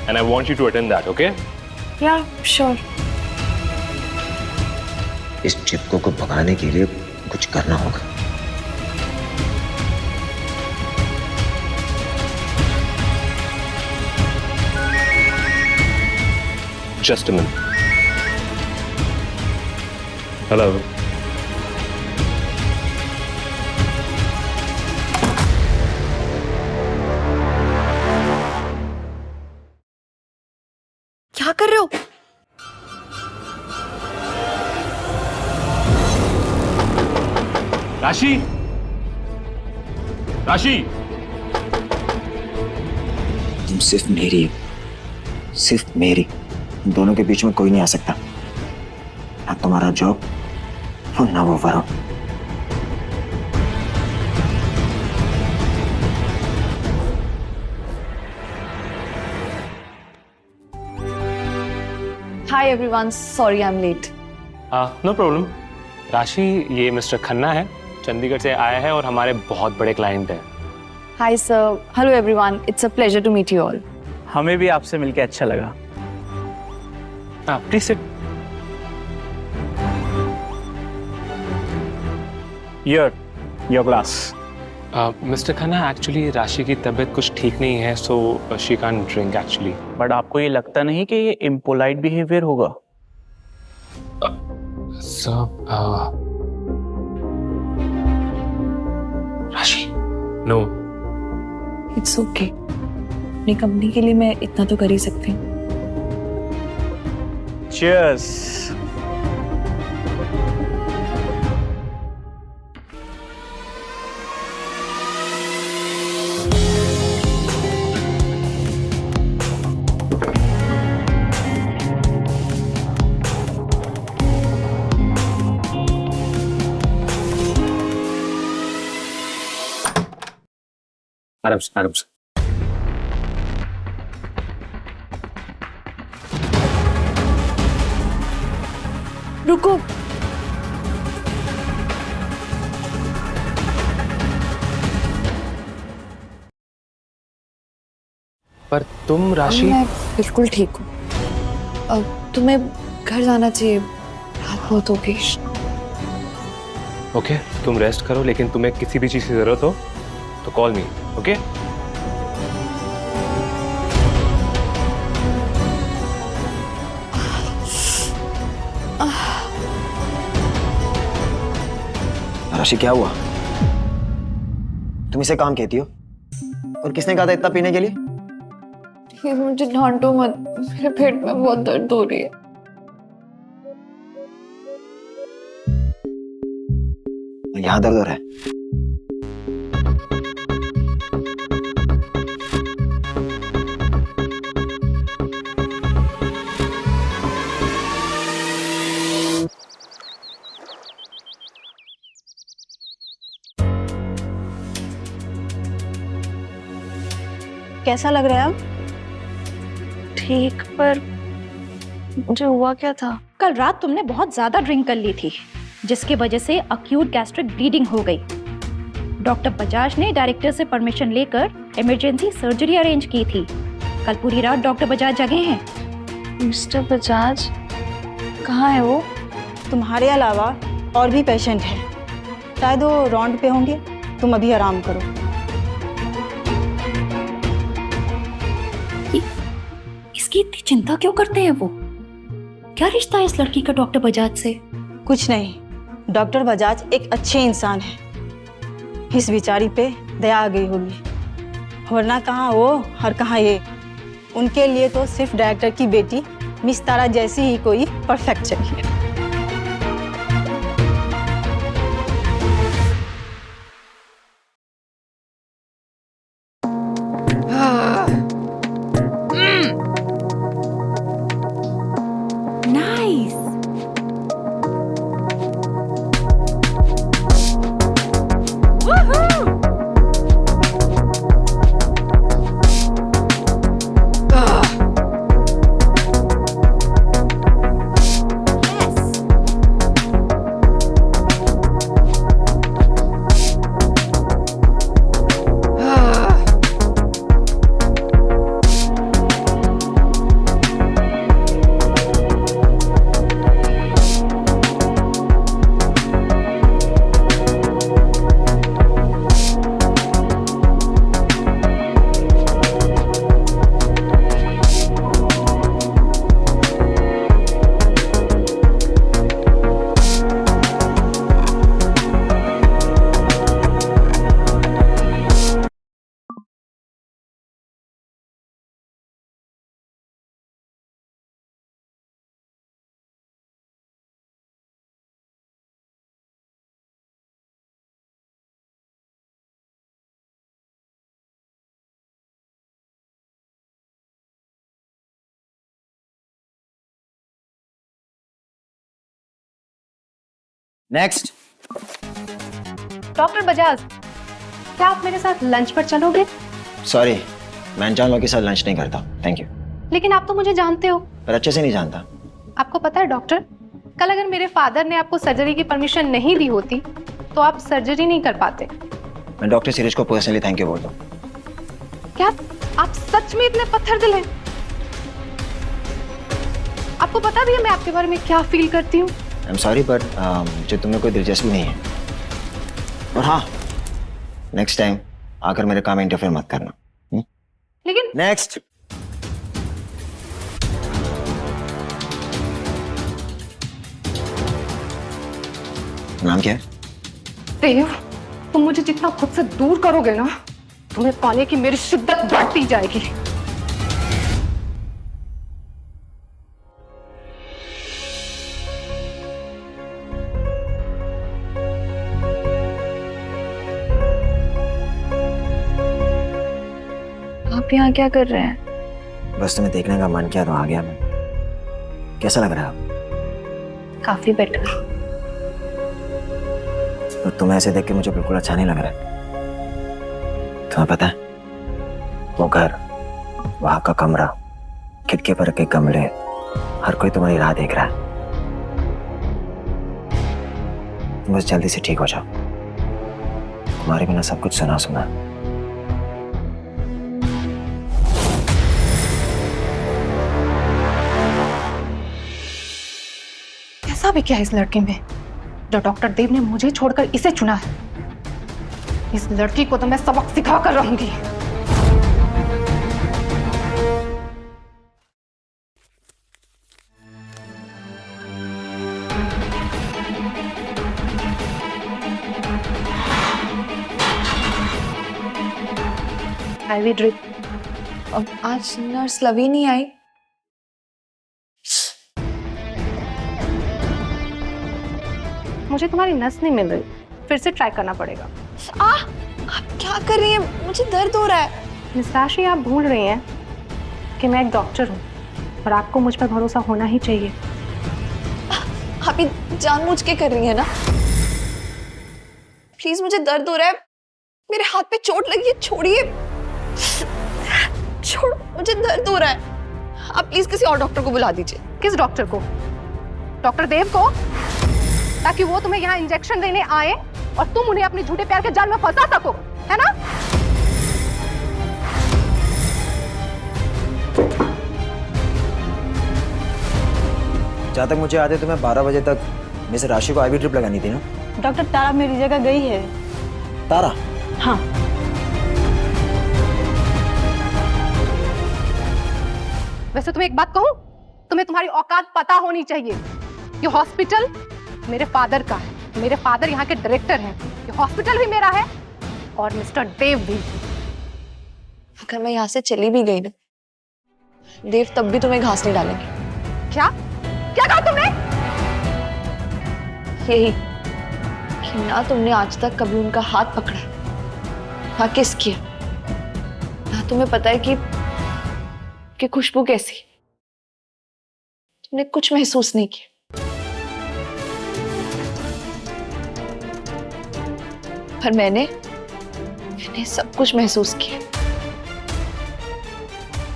and I want you to attend that, okay? Yeah sure. इस चिपको को भगाने के लिए कुछ करना होगा। Just a minute. Hello. क्या कर रहे हो? राशि, राशि, तुम सिर्फ मेरी हो, सिर्फ मेरी। इन दोनों के बीच में कोई नहीं आ सकता, ना तुम्हारा जॉब और ना वो Varun. Hi everyone, sorry I am late. No problem. Rashi, ये मिस्टर खन्ना है, चंडीगढ़ से आया है और हमारे बहुत बड़े क्लाइंट हैं। Hi sir, hello everyone, it's a pleasure to meet you all. हमें भी आपसे मिलकर अच्छा लगा। Please sit. Your glass. Mister Khanna, actually Rashi की तबीयत कुछ ठीक नहीं है, so she can drink actually. But आपको ये लगता नहीं कि ये इम्पोलाइट बिहेवियर होगा? राशि, नो। It's okay. अपनी कंपनी के लिए मैं इतना तो कर ही सकती हूँ। Cheers. आराम से, आराम से। रुको। पर तुम राशि? मैं बिल्कुल ठीक हूँ। अब तुम्हें घर जाना चाहिए, रात बहुत हो गई। ओके, तुम रेस्ट करो, लेकिन तुम्हें किसी भी चीज की जरूरत हो तो कॉल मी, ओके? राशि, क्या हुआ? तुम इसे काम कहती हो? और किसने कहा था इतना पीने के लिए? प्लीज मुझे डांटो मत, मेरे पेट में बहुत दर्द हो रही है। यहाँ दर्द हो रहा है? कैसा लग रहा है अब? ठीक, पर मुझे हुआ क्या था? कल रात तुमने बहुत ज्यादा ड्रिंक कर ली थी, जिसकी वजह से अक्यूट गैस्ट्रिक ब्लीडिंग हो गई। डॉक्टर बजाज ने डायरेक्टर से परमिशन लेकर इमरजेंसी सर्जरी अरेंज की थी। कल पूरी रात डॉक्टर बजाज जगे हैं। मिस्टर बजाज कहाँ है वो? तुम्हारे अलावा और भी पेशेंट हैं, शायद वो राउंड पे होंगे। तुम अभी आराम करो। इसकी इतनी चिंता क्यों करते हैं वो? क्या रिश्ता है इस लड़की का डॉक्टर बजाज से? कुछ नहीं, डॉक्टर बजाज एक अच्छे इंसान है। इस बेचारी पे दया आ गई होगी, वरना कहाँ वो और कहाँ ये। उनके लिए तो सिर्फ डायरेक्टर की बेटी मिस तारा जैसी ही कोई परफेक्ट चाहिए। नेक्स्ट। डॉक्टर बजाज, क्या आप मेरे साथ लंच पर चलोगे? सॉरी, मैं अनजान लोगों के साथ लंच नहीं करता, थैंक यू। लेकिन आप तो मुझे जानते हो। पर अच्छे से नहीं जानता। आपको पता है डॉक्टर, कल अगर मेरे फादर ने आपको सर्जरी की परमिशन नहीं दी होती तो आप सर्जरी नहीं कर पाते। मैं डॉक्टर सीरीज को पर्सनली थैंक यू बोल दूं। क्या आप सच में इतने पत्थर दिल हैं? आपको पता भी है मैं आपके बारे में क्या फील करती हूँ। आई एम सॉरी बट मुझे तुम्हें कोई दिलचस्पी नहीं है। और हाँ, नेक्स्ट टाइम आकर मेरे काम में इंटरफेयर मत करना। लेकिन नेक्स्ट। नाम क्या है? देव, तुम मुझे जितना खुद से दूर करोगे ना, तुम्हें पाने की मेरी शिद्दत बढ़ती जाएगी। आप यहाँ क्या कर रहे हैं? बस तुम्हें देखने का मन किया तो आ गया मैं। कैसा लग रहा है? काफी बेटर। तो तुम्हें ऐसे देख के मुझे बिल्कुल अच्छा नहीं लग रहा है। तुम्हें पता है, वो घर, वहां का कमरा, खिड़की पर के गमले, हर कोई तुम्हारी राह देख रहा है। तुम बस जल्दी से ठीक हो जाओ। तुम्हारे बिना सब कुछ सुना सुना। ऐसा भी क्या है इस लड़के में जो डॉक्टर देव ने मुझे छोड़कर इसे चुना है? इस लड़की को तो मैं सबक सिखा कर रहूंगी। IV drip. अब आज नर्स लवी नहीं आई। मुझे तुम्हारी नस नहीं मिल रही, फिर से ट्राई करना पड़ेगा। आप क्या कर रही हैं? मुझे दर्द हो रहा है। मिस राशि, आप भूल रही हैं कि मैं एक डॉक्टर हूँ और आपको मुझ पर भरोसा होना ही चाहिए। आप ये जानबूझ के कर रही हैं ना? प्लीज, मुझे दर्द हो रहा है, मेरे हाथ पे चोट लगी है, छोड़िए। छोड़, मुझे दर्द हो रहा है। आप प्लीज किसी और डॉक्टर को बुला दीजिए। किस डॉक्टर को? डॉक्टर देव को, ताकि वो तुम्हें यहाँ इंजेक्शन देने आए और तुम उन्हें अपने झूठे प्यार के जाल में फंसा सको, है ना? जहाँ तक मुझे याद है तुम्हें 12 बजे तक मिस राशि को आईवी ड्रिप लगानी थी ना? डॉक्टर तारा मेरी जगह गई है। तारा? हाँ। वैसे तुम्हें एक बात कहूं, तुम्हें तुम्हारी औकात पता होनी चाहिए। ये हॉस्पिटल मेरे फादर का है, मेरे फादर यहाँ के डायरेक्टर हैं। ये हॉस्पिटल भी मेरा है और मिस्टर देव भी। अगर मैं यहाँ से चली भी गई ना, देव तब भी तुम्हें घास नहीं डालेंगे। क्या क्या कहा तुमने? यही कि ना तुमने आज तक कभी उनका हाथ पकड़ा, ना किस किया, ना तुम्हें पता है कि खुशबू कैसी। तुमने कुछ महसूस नहीं किया। पर मैंने सब कुछ महसूस किया।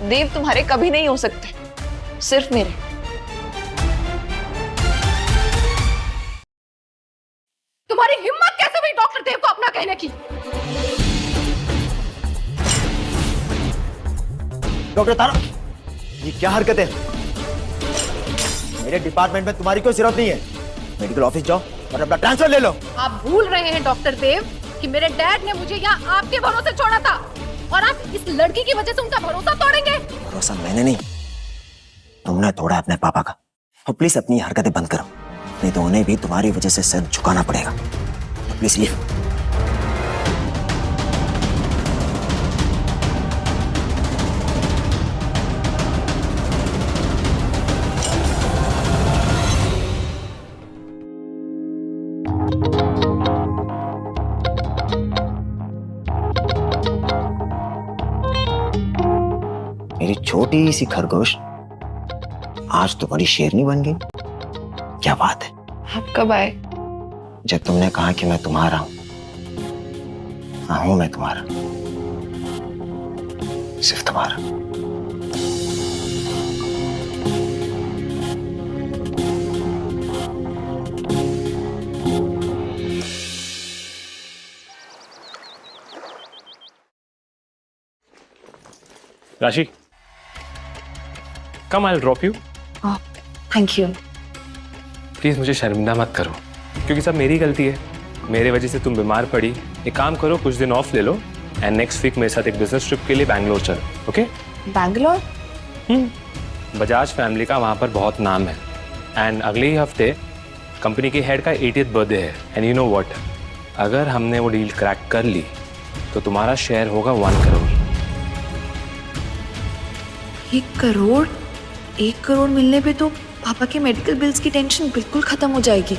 देव तुम्हारे कभी नहीं हो सकते, सिर्फ मेरे। तुम्हारी हिम्मत कैसे हुई डॉक्टर देव को अपना कहने की? डॉक्टर तारा, ये क्या हरकत है? मेरे डिपार्टमेंट में तुम्हारी कोई जरूरत नहीं है। मेडिकल ऑफिस जाओ और अपना ट्रांसफर ले लो। आप भूल रहे हैं डॉक्टर देव कि मेरे डैड ने मुझे यहाँ आपके भरोसे छोड़ा था, और आप इस लड़की की वजह से उनका भरोसा तोड़ेंगे। भरोसा मैंने नहीं, तुमने तोड़ा अपने पापा का। और प्लीज अपनी हरकतें बंद करो, नहीं तो उन्हें भी तुम्हारी वजह से सर झुकाना पड़ेगा। Please leave. मेरी छोटी सी खरगोश आज तुम्हारी शेरनी बन गई। क्या बात है। आप कब आए? जब तुमने कहा कि मैं तुम्हारा हूं। हाँ हूं मैं तुम्हारा, सिर्फ तुम्हारा। Rashi, come I will drop you. Thank you. Please मुझे शर्मिंदा मत करो, क्योंकि सब मेरी गलती है। मेरे वजह से तुम बीमार पड़ी। एक काम करो, कुछ दिन ऑफ ले लो एंड नेक्स्ट वीक मेरे साथ एक बिजनेस ट्रिप के लिए बैंगलोर चलो। ओके? बैंगलोर? बजाज फैमिली का वहां पर बहुत नाम है एंड अगले ही हफ्ते कंपनी के हेड का 80th बर्थडे है। एंड यू नो व्हाट, अगर हमने वो डील क्रैक कर ली तो तुम्हारा शेयर होगा 1 करोड़। 1 करोड़? 1 करोड़ मिलने पे तो पापा के मेडिकल बिल्स की टेंशन बिल्कुल खत्म हो जाएगी।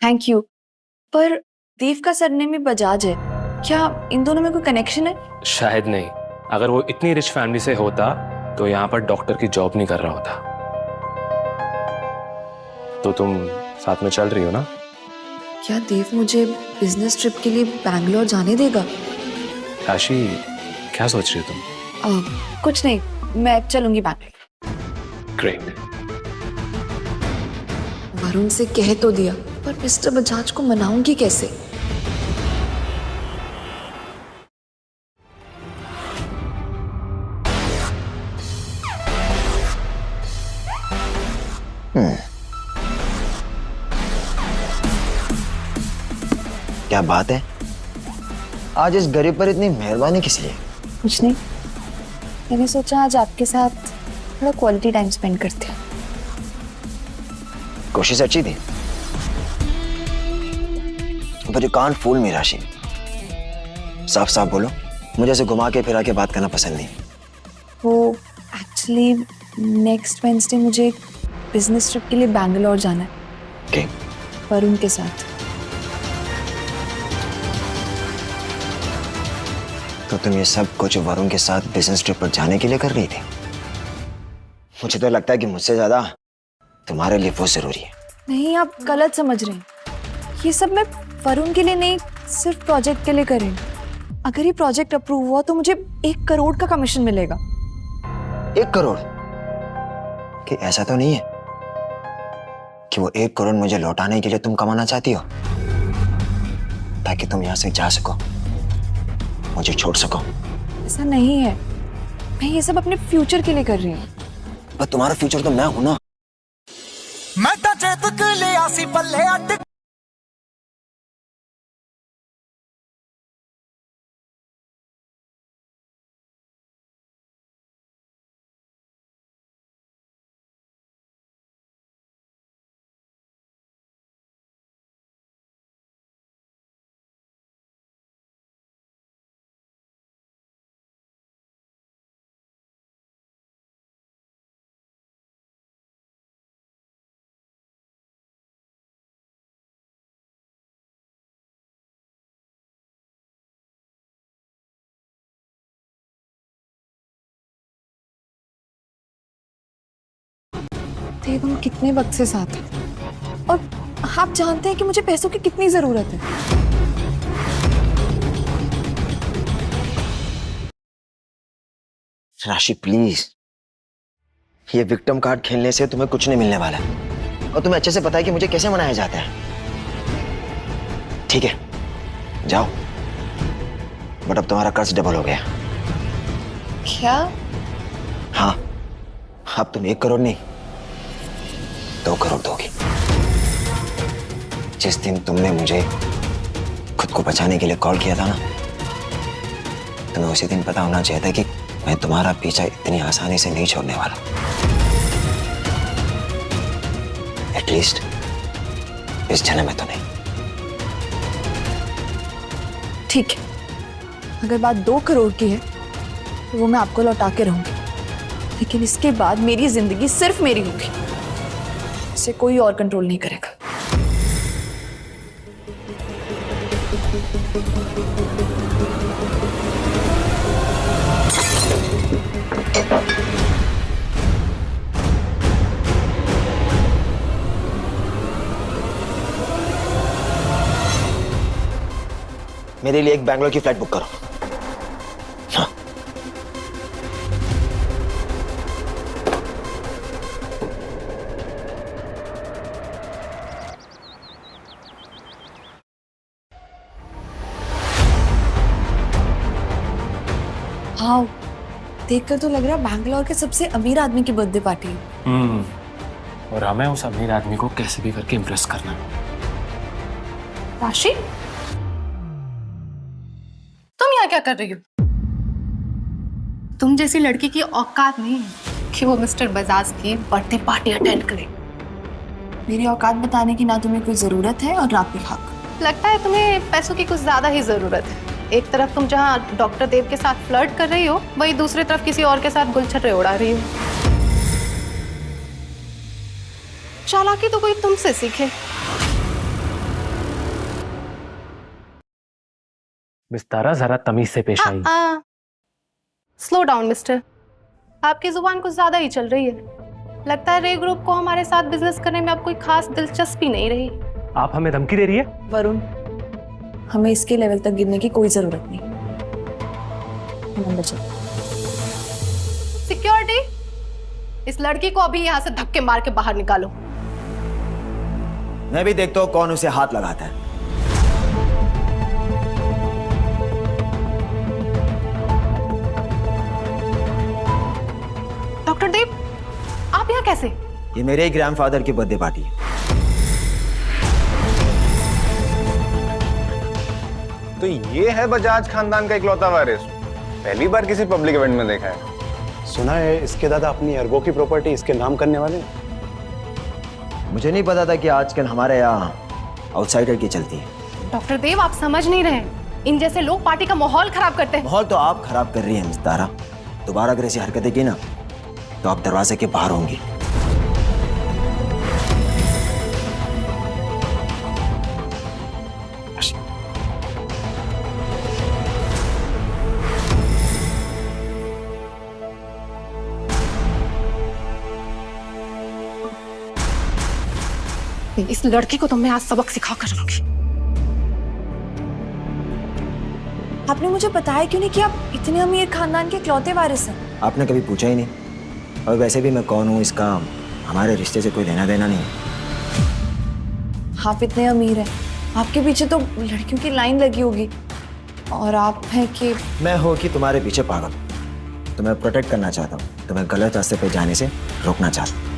Thank you. पर देव का सरनेम भी बजाज है, क्या इन दोनों में कोई कनेक्शन है? शायद नहीं। अगर वो इतनी रिच फैमिली से होता तो यहाँ पर डॉक्टर की जॉब नहीं कर रहा होता। तो तुम साथ में चल रही हो ना? क्या देव मुझे बिजनेस ट्रिप के लिए बैंगलोर जाने देगा? राशि, क्या सोच रही हो तुम? कुछ नहीं, मैं चलूंगी बैंगलोर। ग्रेट। वरुण से कह तो दिया, पर मिस्टर बजाज को मनाऊंगी कैसे? क्या बात है, आज इस गरीब पर इतनी मेहरबानी किस लिए? कुछ नहीं, मैंने सोचा आज आपके साथ थोड़ा क्वालिटी टाइम स्पेंड करते हैं। कोशिश अच्छी थी, पर यू कांट फूल मी राशि। साफ साफ बोलो, मुझे ऐसे घुमा के फिरा के बात करना पसंद नहीं। वो एक्चुअली नेक्स्ट वेडनेसडे मुझे बिजनेस ट्रिप के लिए बैंगलोर जाना है। okay. वरुण के साथ। तो तुम ये सब कुछ वरुण के साथ बिजनेस ट्रिप पर जाने के लिए कर रही थी? मुझे तो लगता है कि मुझसे ज्यादा तुम्हारे लिए वो जरूरी है। नहीं, आप गलत समझ रहे हैं। ये सब मैं वरुण के लिए नहीं, सिर्फ प्रोजेक्ट के लिए कर रही हूँ। अगर ये प्रोजेक्ट अप्रूव हुआ तो मुझे 1 करोड़ का कमीशन मिलेगा। 1 करोड़? कि ऐसा तो नहीं है कि वो 1 करोड़ मुझे लौटाने के लिए तुम कमाना चाहती हो, ताकि तुम यहाँ से जा सको, मुझे छोड़ सको? ऐसा नहीं है, मैं ये सब अपने फ्यूचर के लिए कर रही हूँ। पर तुम्हारा फ्यूचर तो मैं हूं ना। मैं तो चेतक ले आसी पल्ले अट देव, हम कितने वक्त से साथ हैं और आप जानते हैं कि मुझे पैसों की कितनी जरूरत है। राशि प्लीज, ये विक्टिम कार्ड खेलने से तुम्हें कुछ नहीं मिलने वाला और तुम्हें अच्छे से पता है कि मुझे कैसे मनाया जाता है। ठीक है, जाओ, बट अब तुम्हारा कर्ज डबल हो गया। क्या? हाँ, अब तुम 1 करोड़ नहीं 2 करोड़ दोगी। जिस दिन तुमने मुझे खुद को बचाने के लिए कॉल किया था ना, तुम्हें उसी दिन पता होना चाहिए था कि मैं तुम्हारा पीछा इतनी आसानी से नहीं छोड़ने वाला। एटलीस्ट इस जन्म में तो नहीं। ठीक है, अगर बात 2 करोड़ की है तो वो मैं आपको लौटा के रहूंगी, लेकिन इसके बाद मेरी जिंदगी सिर्फ मेरी होगी, इसे कोई और कंट्रोल नहीं करेगा। मेरे लिए एक बैंगलोर की फ्लाइट बुक करो। हाँ। हाँ, देखकर तो लग रहा है बैंगलोर के सबसे अमीर आदमी की बर्थडे पार्टी है। और हमें उस अमीर आदमी को कैसे भी करके इम्प्रेस करना है। राशि, तुम यहाँ क्या कर रही हो? तुम जैसी लड़की की औकात नहीं है कि वो मिस्टर बजाज की बर्थडे पार्टी अटेंड करे। मेरी औकात बताने की ना तुम्हें कोई जरूरत है और ना कोई हक। लगता है तुम्हें पैसों की कुछ ज्यादा ही जरूरत है। एक तरफ तुम जहाँ डॉक्टर देव के साथ फ्लर्ट कर रही हो, वही दूसरी तरफ किसी और के साथ गुलछर्रे उड़ा रही हो। चालाकी तो कोई तुमसे सीखे। मिस तारा, जरा तमीज से पेश आई। स्लो डाउन मिस्टर, आपकी जुबान कुछ ज्यादा ही चल रही है। लगता है रे ग्रुप को हमारे साथ बिजनेस करने में अब कोई खास दिलचस्पी नहीं रही। आप हमें धमकी दे रही है? वरुण, हमें इसके लेवल तक गिरने की कोई जरूरत नहीं। सिक्योरिटी, इस लड़की को अभी यहाँ से धक्के मार के बाहर निकालो। मैं भी देखता हूँ कौन उसे हाथ लगाता है। डॉक्टर देव, आप यहाँ कैसे? ये मेरे ग्रैंडफादर की बर्थडे पार्टी है। तो ये है बजाज खानदान का इकलौता वारिस। पहली बार किसी पब्लिक इवेंट में देखा है। सुना है इसके दादा अपनी अरबों की प्रॉपर्टी इसके नाम करने वाले। मुझे नहीं पता था कि आजकल हमारे यहाँ आउटसाइडर की चलती है। डॉक्टर देव, आप समझ नहीं रहे। इन जैसे लोग पार्टी का माहौल खराब करते हैं। माहौल तो आप खराब कर रही हैं मिस तारा। दोबारा अगर ऐसी हरकतें की ना तो आप दरवाजे के बाहर होंगी। इस लड़की को तो मैं आज सबक सिखा कर रहूंगी। आपने मुझे बताया क्यों नहीं कि आप इतने अमीर खानदान के इकलौते वारिस हैं? आपने कभी पूछा ही नहीं। और वैसे भी मैं कौन हूँ इसका हमारे रिश्ते से कोई लेना देना नहीं। आप इतने अमीर हैं, आपके पीछे तो लड़कियों की लाइन लगी होगी, और आप हैं कि मैं हो कि तुम्हारे पीछे पागल, तुम्हें प्रोटेक्ट करना चाहता हूँ, तुम्हें गलत रास्ते पे जाने से रोकना चाहता हूँ।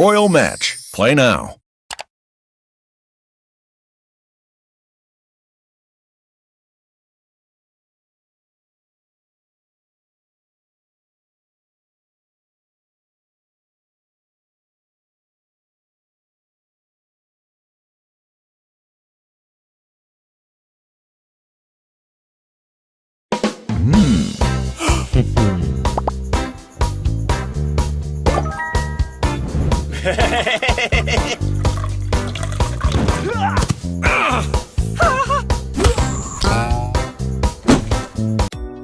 Royal Match. Play now.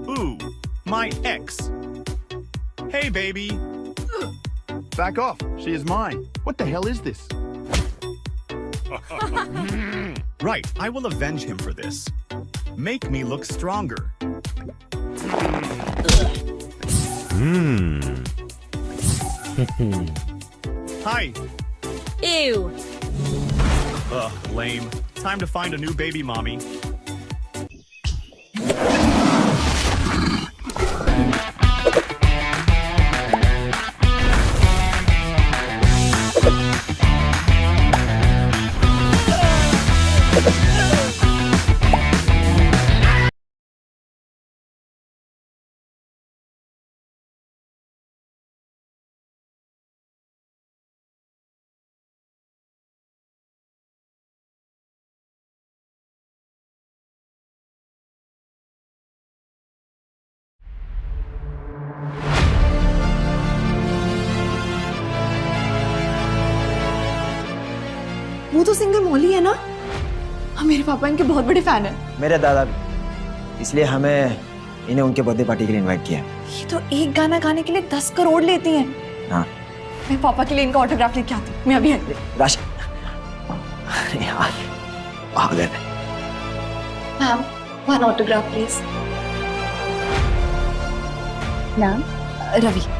Ooh, my ex. Hey, baby. Back off. She is mine. What the hell is this? Right, I will avenge him for this. Make me look stronger. Hi. Ew. Ugh, lame. Time to find a new baby mommy. वो तो singer मौली है ना? हाँ, मेरे पापा इनके बहुत बड़े फैन हैं। मेरे दादा भी, इसलिए हमें इन्हें उनके बर्थडे पार्टी के लिए इनवाइट किया। ये तो एक गाना गाने के लिए 10 करोड़ लेती हैं। हाँ। मैं पापा के लिए इनका ऑटोग्राफ लेके आती हूँ। मैं अभी आई। राशि, अरे यार, पागल है। Ma'am, one autograph please. नाम? रवि।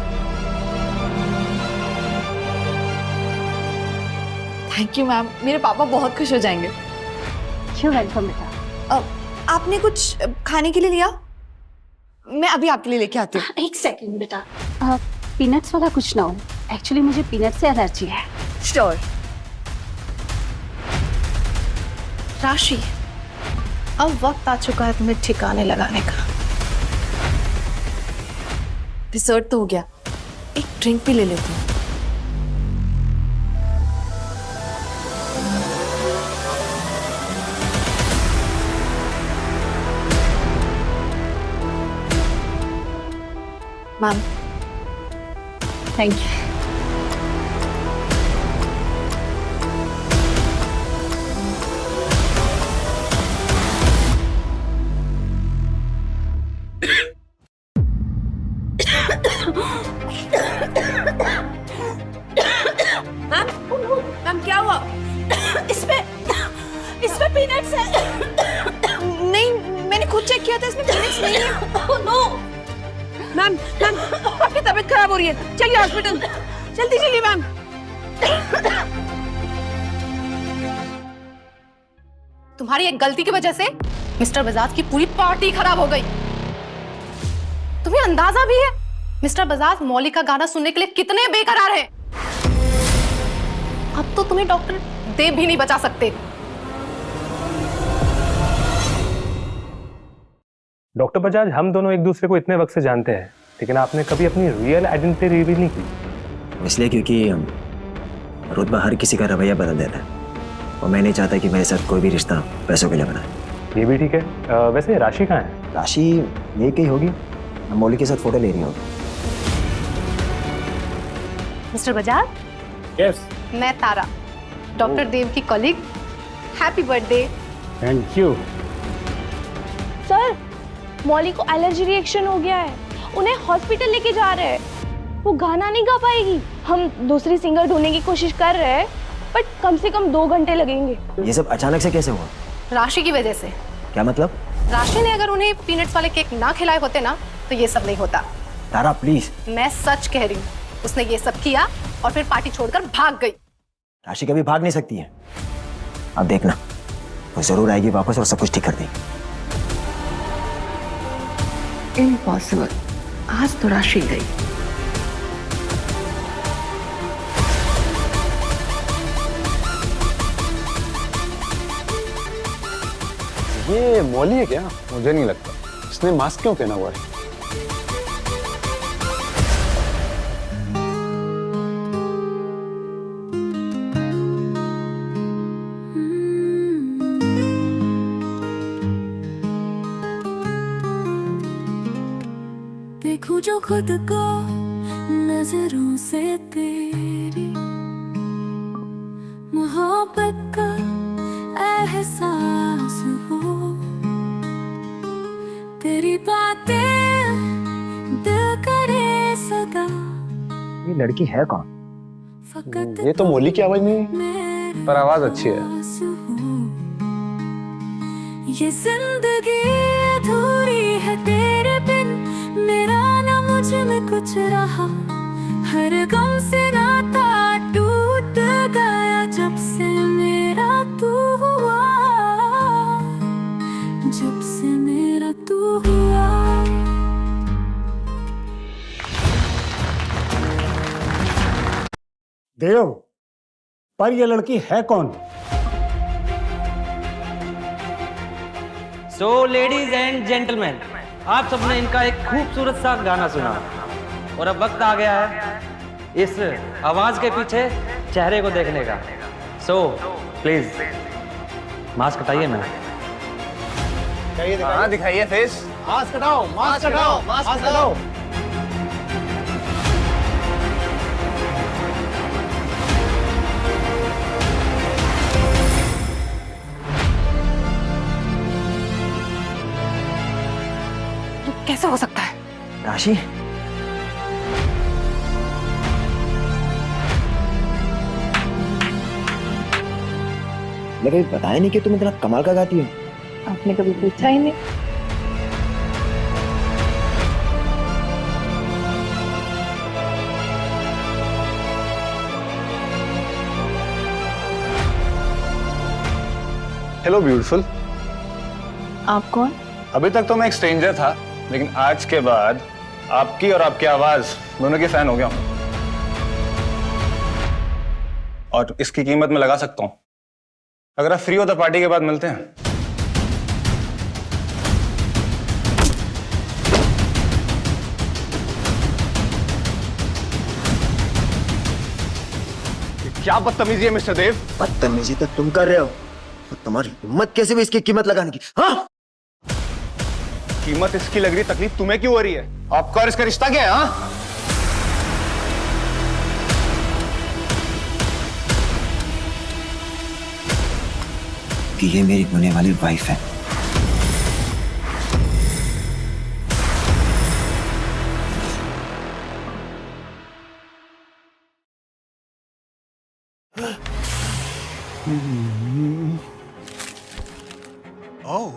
थैंक यू मैम, मेरे पापा बहुत खुश हो जाएंगे। क्यों वेलकम बेटा। आपने कुछ खाने के लिए लिया? मैं अभी आपके लिए लेके आती हूँ। एक सेकंड बेटा, पीनट्स वाला कुछ ना हो। एक्चुअली मुझे पीनट से एलर्जी है। श्योर। राशि, अब वक्त आ चुका है तुम्हें ठिकाने लगाने का। डिसर्ट तो हो गया, एक ड्रिंक भी ले लेती हूँ। Ma'am, thank you. मैम क्या हुआ? इसमें पीनट्स है। नहीं, मैंने खुद चेक किया था, इसमें पीनट्स नहीं है। नो मैम, आपकी तबीयत खराब हो रही है, चलिए हॉस्पिटल, जल्दी चलिए मैम। तुम्हारी एक गलती की वजह से मिस्टर बजाज की पूरी पार्टी खराब हो गई। तुम्हें अंदाजा भी है मिस्टर बजाज मौली का गाना सुनने के लिए कितने बेकरार हैं। अब तो तुम्हें डॉक्टर देव भी नहीं बचा सकते। डॉक्टर बजाज, हम दोनों एक दूसरे को इतने वक्त से जानते हैं, लेकिन आपने कभी अपनी रियल आइडेंटिटी रिवील नहीं की। इसलिए क्योंकि रुतबा हर किसी का रवैया बदल देता है और मैं नहीं चाहता कि मेरे साथ कोई भी रिश्ता पैसों के लिए बनाए। ये भी ठीक है। वैसे राशि कहाँ है? राशि यही कहीं होगी, मौली के साथ फोटो ले रही होगी। मिस्टर बजाज, यस, मैं तारा, डॉक्टर देव की colleague. Happy birthday. Thank you. Sir, Mouli को एलर्जी रिएक्शन हो गया है, उन्हें हॉस्पिटल लेके जा रहे हैं। वो गाना नहीं गा पाएगी। हम दूसरी सिंगर ढूंढने की कोशिश कर रहे हैं, बट कम से कम 2 घंटे लगेंगे। ये सब अचानक से कैसे हुआ? राशि की वजह से। क्या मतलब? राशि ने अगर उन्हें पीनट्स वाले केक ना खिलाए होते ना, तो ये सब नहीं होता। तारा प्लीज। मैं सच कह रही हूँ, उसने ये सब किया और फिर पार्टी छोड़कर भाग गई। राशि कभी भाग नहीं सकती है। अब देखना, वो जरूर आएगी वापस और सब कुछ ठीक कर देगी। इम्पॉसिबल, आज तो राशि गई। ये मौली है क्या? मुझे नहीं लगता। इसने मास्क क्यों पहना हुआ है? देखूं जो खुद को नजरों से तेरी मोहब्बत का एहसास हो, तेरी बातें दिल करे सदा। ये लड़की है कौन? ये तो मौली की आवाज नहीं, पर आवाज अच्छी है। ये जिंदगी अधूरी है तेरे बिन, मेरा ना मुझ में कुछ रहा। हर गम से नाता टूट गया जब से मेरा तू हुआ, जब से मेरा तू हुआ। देव, पर ये लड़की है कौन? सो लेडीज एंड जेंटलमैन, आप सबने इनका एक खूबसूरत सा गाना सुना और अब वक्त आ गया है इस आवाज के पीछे चेहरे को देखने का। सो प्लीज मास्क हटाइए ना। हाँ, दिखाइए फेस। मास्क हटाओ, मास्क हटाओ, मास्क हटाओ। कैसे हो सकता है? राशि? मैं कभी बताया नहीं कि तुम इतना कमाल का गाती हो। आपने कभी पूछा ही नहीं। Hello beautiful. आप कौन? अभी तक तो मैं एक स्ट्रेंजर था, लेकिन आज के बाद आपकी और आपकी आवाज दोनों के फैन हो गया हूं। और इसकी कीमत मैं लगा सकता हूं। अगर आप फ्री हो तो पार्टी के बाद मिलते हैं। क्या बदतमीजी है मिस्टर देव? बदतमीजी तो तुम कर रहे हो, तुम्हारी हिम्मत कैसे भी इसकी कीमत लगाने की? हाँ, कीमत इसकी लग रही, तकलीफ तुम्हें क्यों हो रही है? आपका और इसका रिश्ता क्या है? हाँ, कि ये मेरी होने वाली वाइफ है। Oh.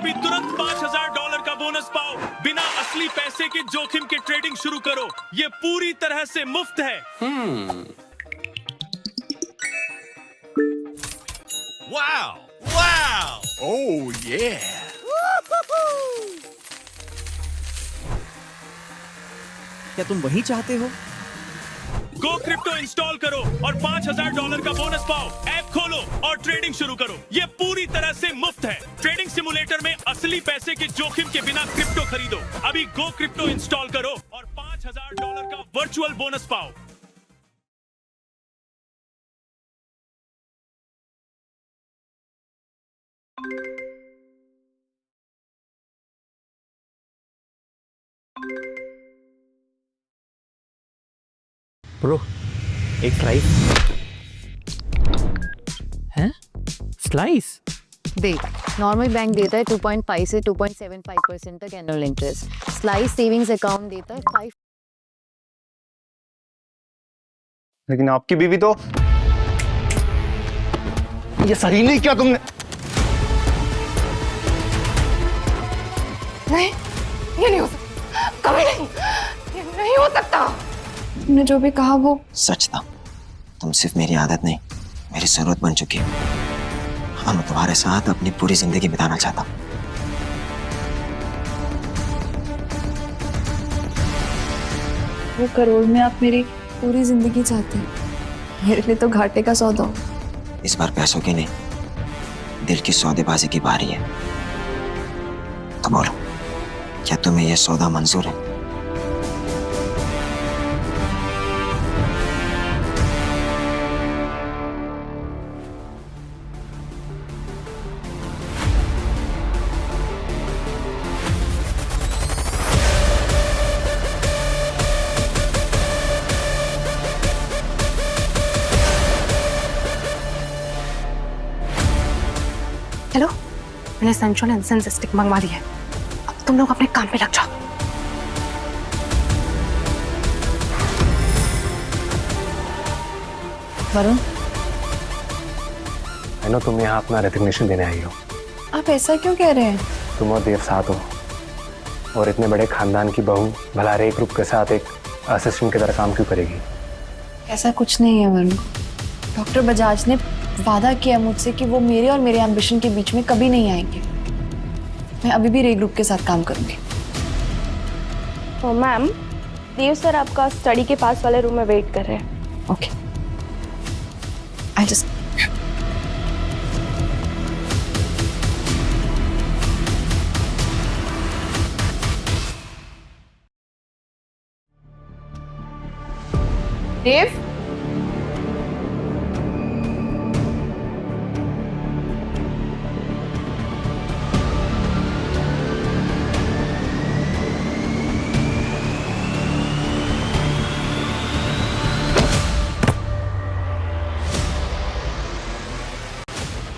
अभी तुरंत $5000 का बोनस पाओ। बिना असली पैसे के जोखिम के ट्रेडिंग शुरू करो, ये पूरी तरह से मुफ्त है। Wow! Wow! Oh yeah! क्या तुम वही चाहते हो? गो क्रिप्टो इंस्टॉल करो और $5000 का बोनस पाओ। ऐप खोलो और ट्रेडिंग शुरू करो, ये पूरी तरह से मुफ्त है। ट्रेडिंग सिमुलेटर में असली पैसे के जोखिम के बिना क्रिप्टो खरीदो। अभी गो क्रिप्टो इंस्टॉल करो और $5000 का वर्चुअल बोनस पाओ। ब्रो, एक स्लाइस है। स्लाइस देख, नॉर्मल बैंक देता है 2.5 से 2.75% तक annual interest. Slice savings account देता है 5। लेकिन आपकी बीवी तो ये सही नहीं किया तुमने। नहीं, ये नहीं हो सकता, कभी नहीं, ये नहीं हो सकता। तुमने जो भी कहा वो सच था। तुम सिर्फ मेरी आदत नहीं, मेरी जरूरत बन चुकी हो। हाँ, मैं तुम्हारे साथ अपनी पूरी जिंदगी बिताना चाहता हूँ। वो करोड़ में आप मेरी पूरी जिंदगी चाहते हैं, मेरे लिए तो घाटे का सौदा हो। इस बार पैसों की नहीं, दिल की सौदेबाजी की बारी है। तो बोलो, क्या तुम्हें यह सौदा मंजूर है? हेलो, मैंने सेंट्रल इंसेंस स्टिक मंगवा दी है। अब तुम लोग अपने काम पे लग जाओ। वरुण, नो तुम यहाँ अपना रेजिग्नेशन देने आई हो। आप ऐसा क्यों कह रहे हैं? तुम और देव साथ हो और इतने बड़े खानदान की बहू भला रे ग्रुप के साथ एक असिस्टेंट की तरह काम क्यों करेगी? ऐसा कुछ नहीं है वरुण। डॉक्टर बजाज ने वादा किया मुझसे कि वो मेरे और मेरे एम्बिशन के बीच में कभी नहीं आएंगे। मैं अभी भी रे ग्रुप के साथ काम करूंगी। तो मैम, देव सर आपका स्टडी के पास वाले रूम में वेट कर रहे हैं। ओके, आई जस्ट देव,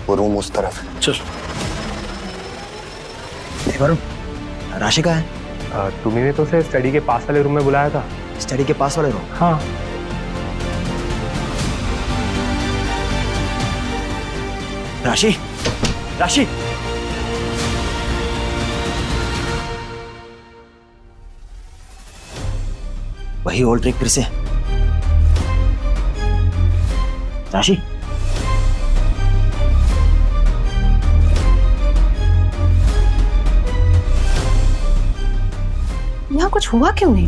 वो रूम उस तरफ है। चल। वरुण, राशि कहाँ है? तुम्ही ने तो उसे स्टडी के पास वाले रूम में बुलाया था। स्टडी के पास वाले रूम? हाँ। राशि, राशि, वही ओल्ड ट्रिक फिर से। राशि, यहाँ कुछ हुआ क्यों नहीं?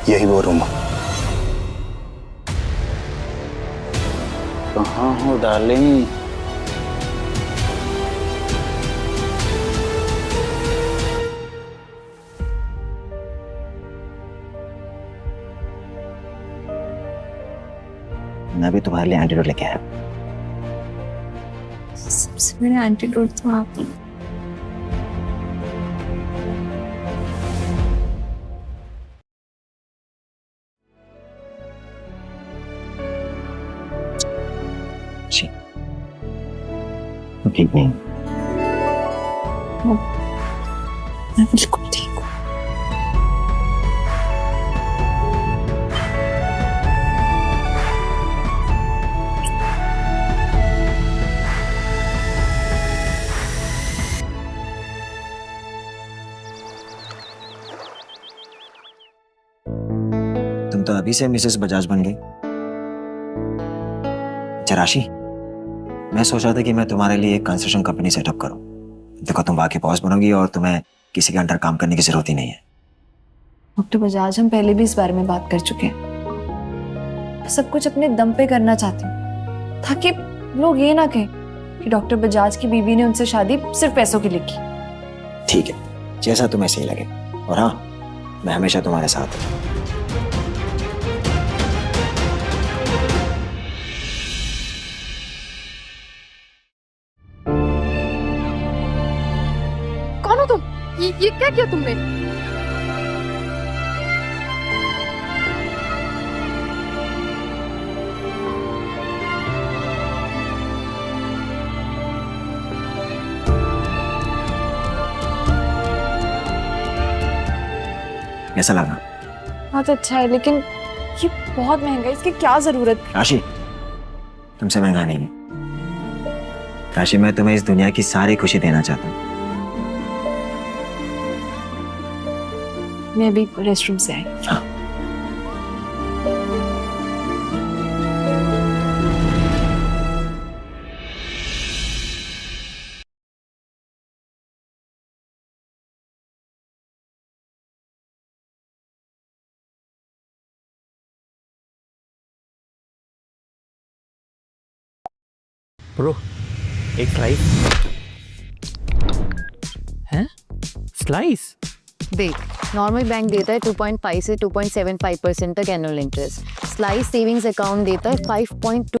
यही वो रूम। कहाँ हो डार्लिंग? मैं भी तुम्हारे लिए एंटीडोट लेके आया। सबसे बड़ा एंटीडोट तो आप। ठीक नहीं। मैं बिल्कुल ठीक हूँ। तुम तो अभी से मिसेस बजाज बन गई। अच्छा राशि, मैं सोच रहा था कि मैं तुम्हारे लिए एक कंस्ट्रक्शन कंपनी सेटअप करूं। देखो तुम वहां की बॉस बनोगी और तुम्हें किसी के अंडर काम करने की जरूरत ही नहीं है। डॉक्टर बजाज, हम पहले भी इस बारे में बात कर चुके हैं। सब कुछ अपने दम पे करना चाहती हूँ ताकि लोग ये ना कहें कि डॉक्टर बजाज की बीवी ने उनसे शादी सिर्फ पैसों के लिए की। ठीक है, जैसा तुम्हें सही लगे। और हाँ, मैं हमेशा तुम्हारे साथ हूँ। कौन हो तुम? ये क्या किया तुमने? कैसा लगा? बहुत अच्छा है, लेकिन ये बहुत महंगा है, इसकी क्या जरूरत? राशि, तुमसे महंगा नहीं है। राशि, मैं तुम्हें इस दुनिया की सारी खुशी देना चाहता हूँ। मैं अभी रेस्टरूम से आई। हाँ। ब्रो, एक स्लाइस है। स्लाइस देख, नॉर्मल बैंक देता है 2.5 से 2.75% तक annual interest. Slice savings account देता है 5.25%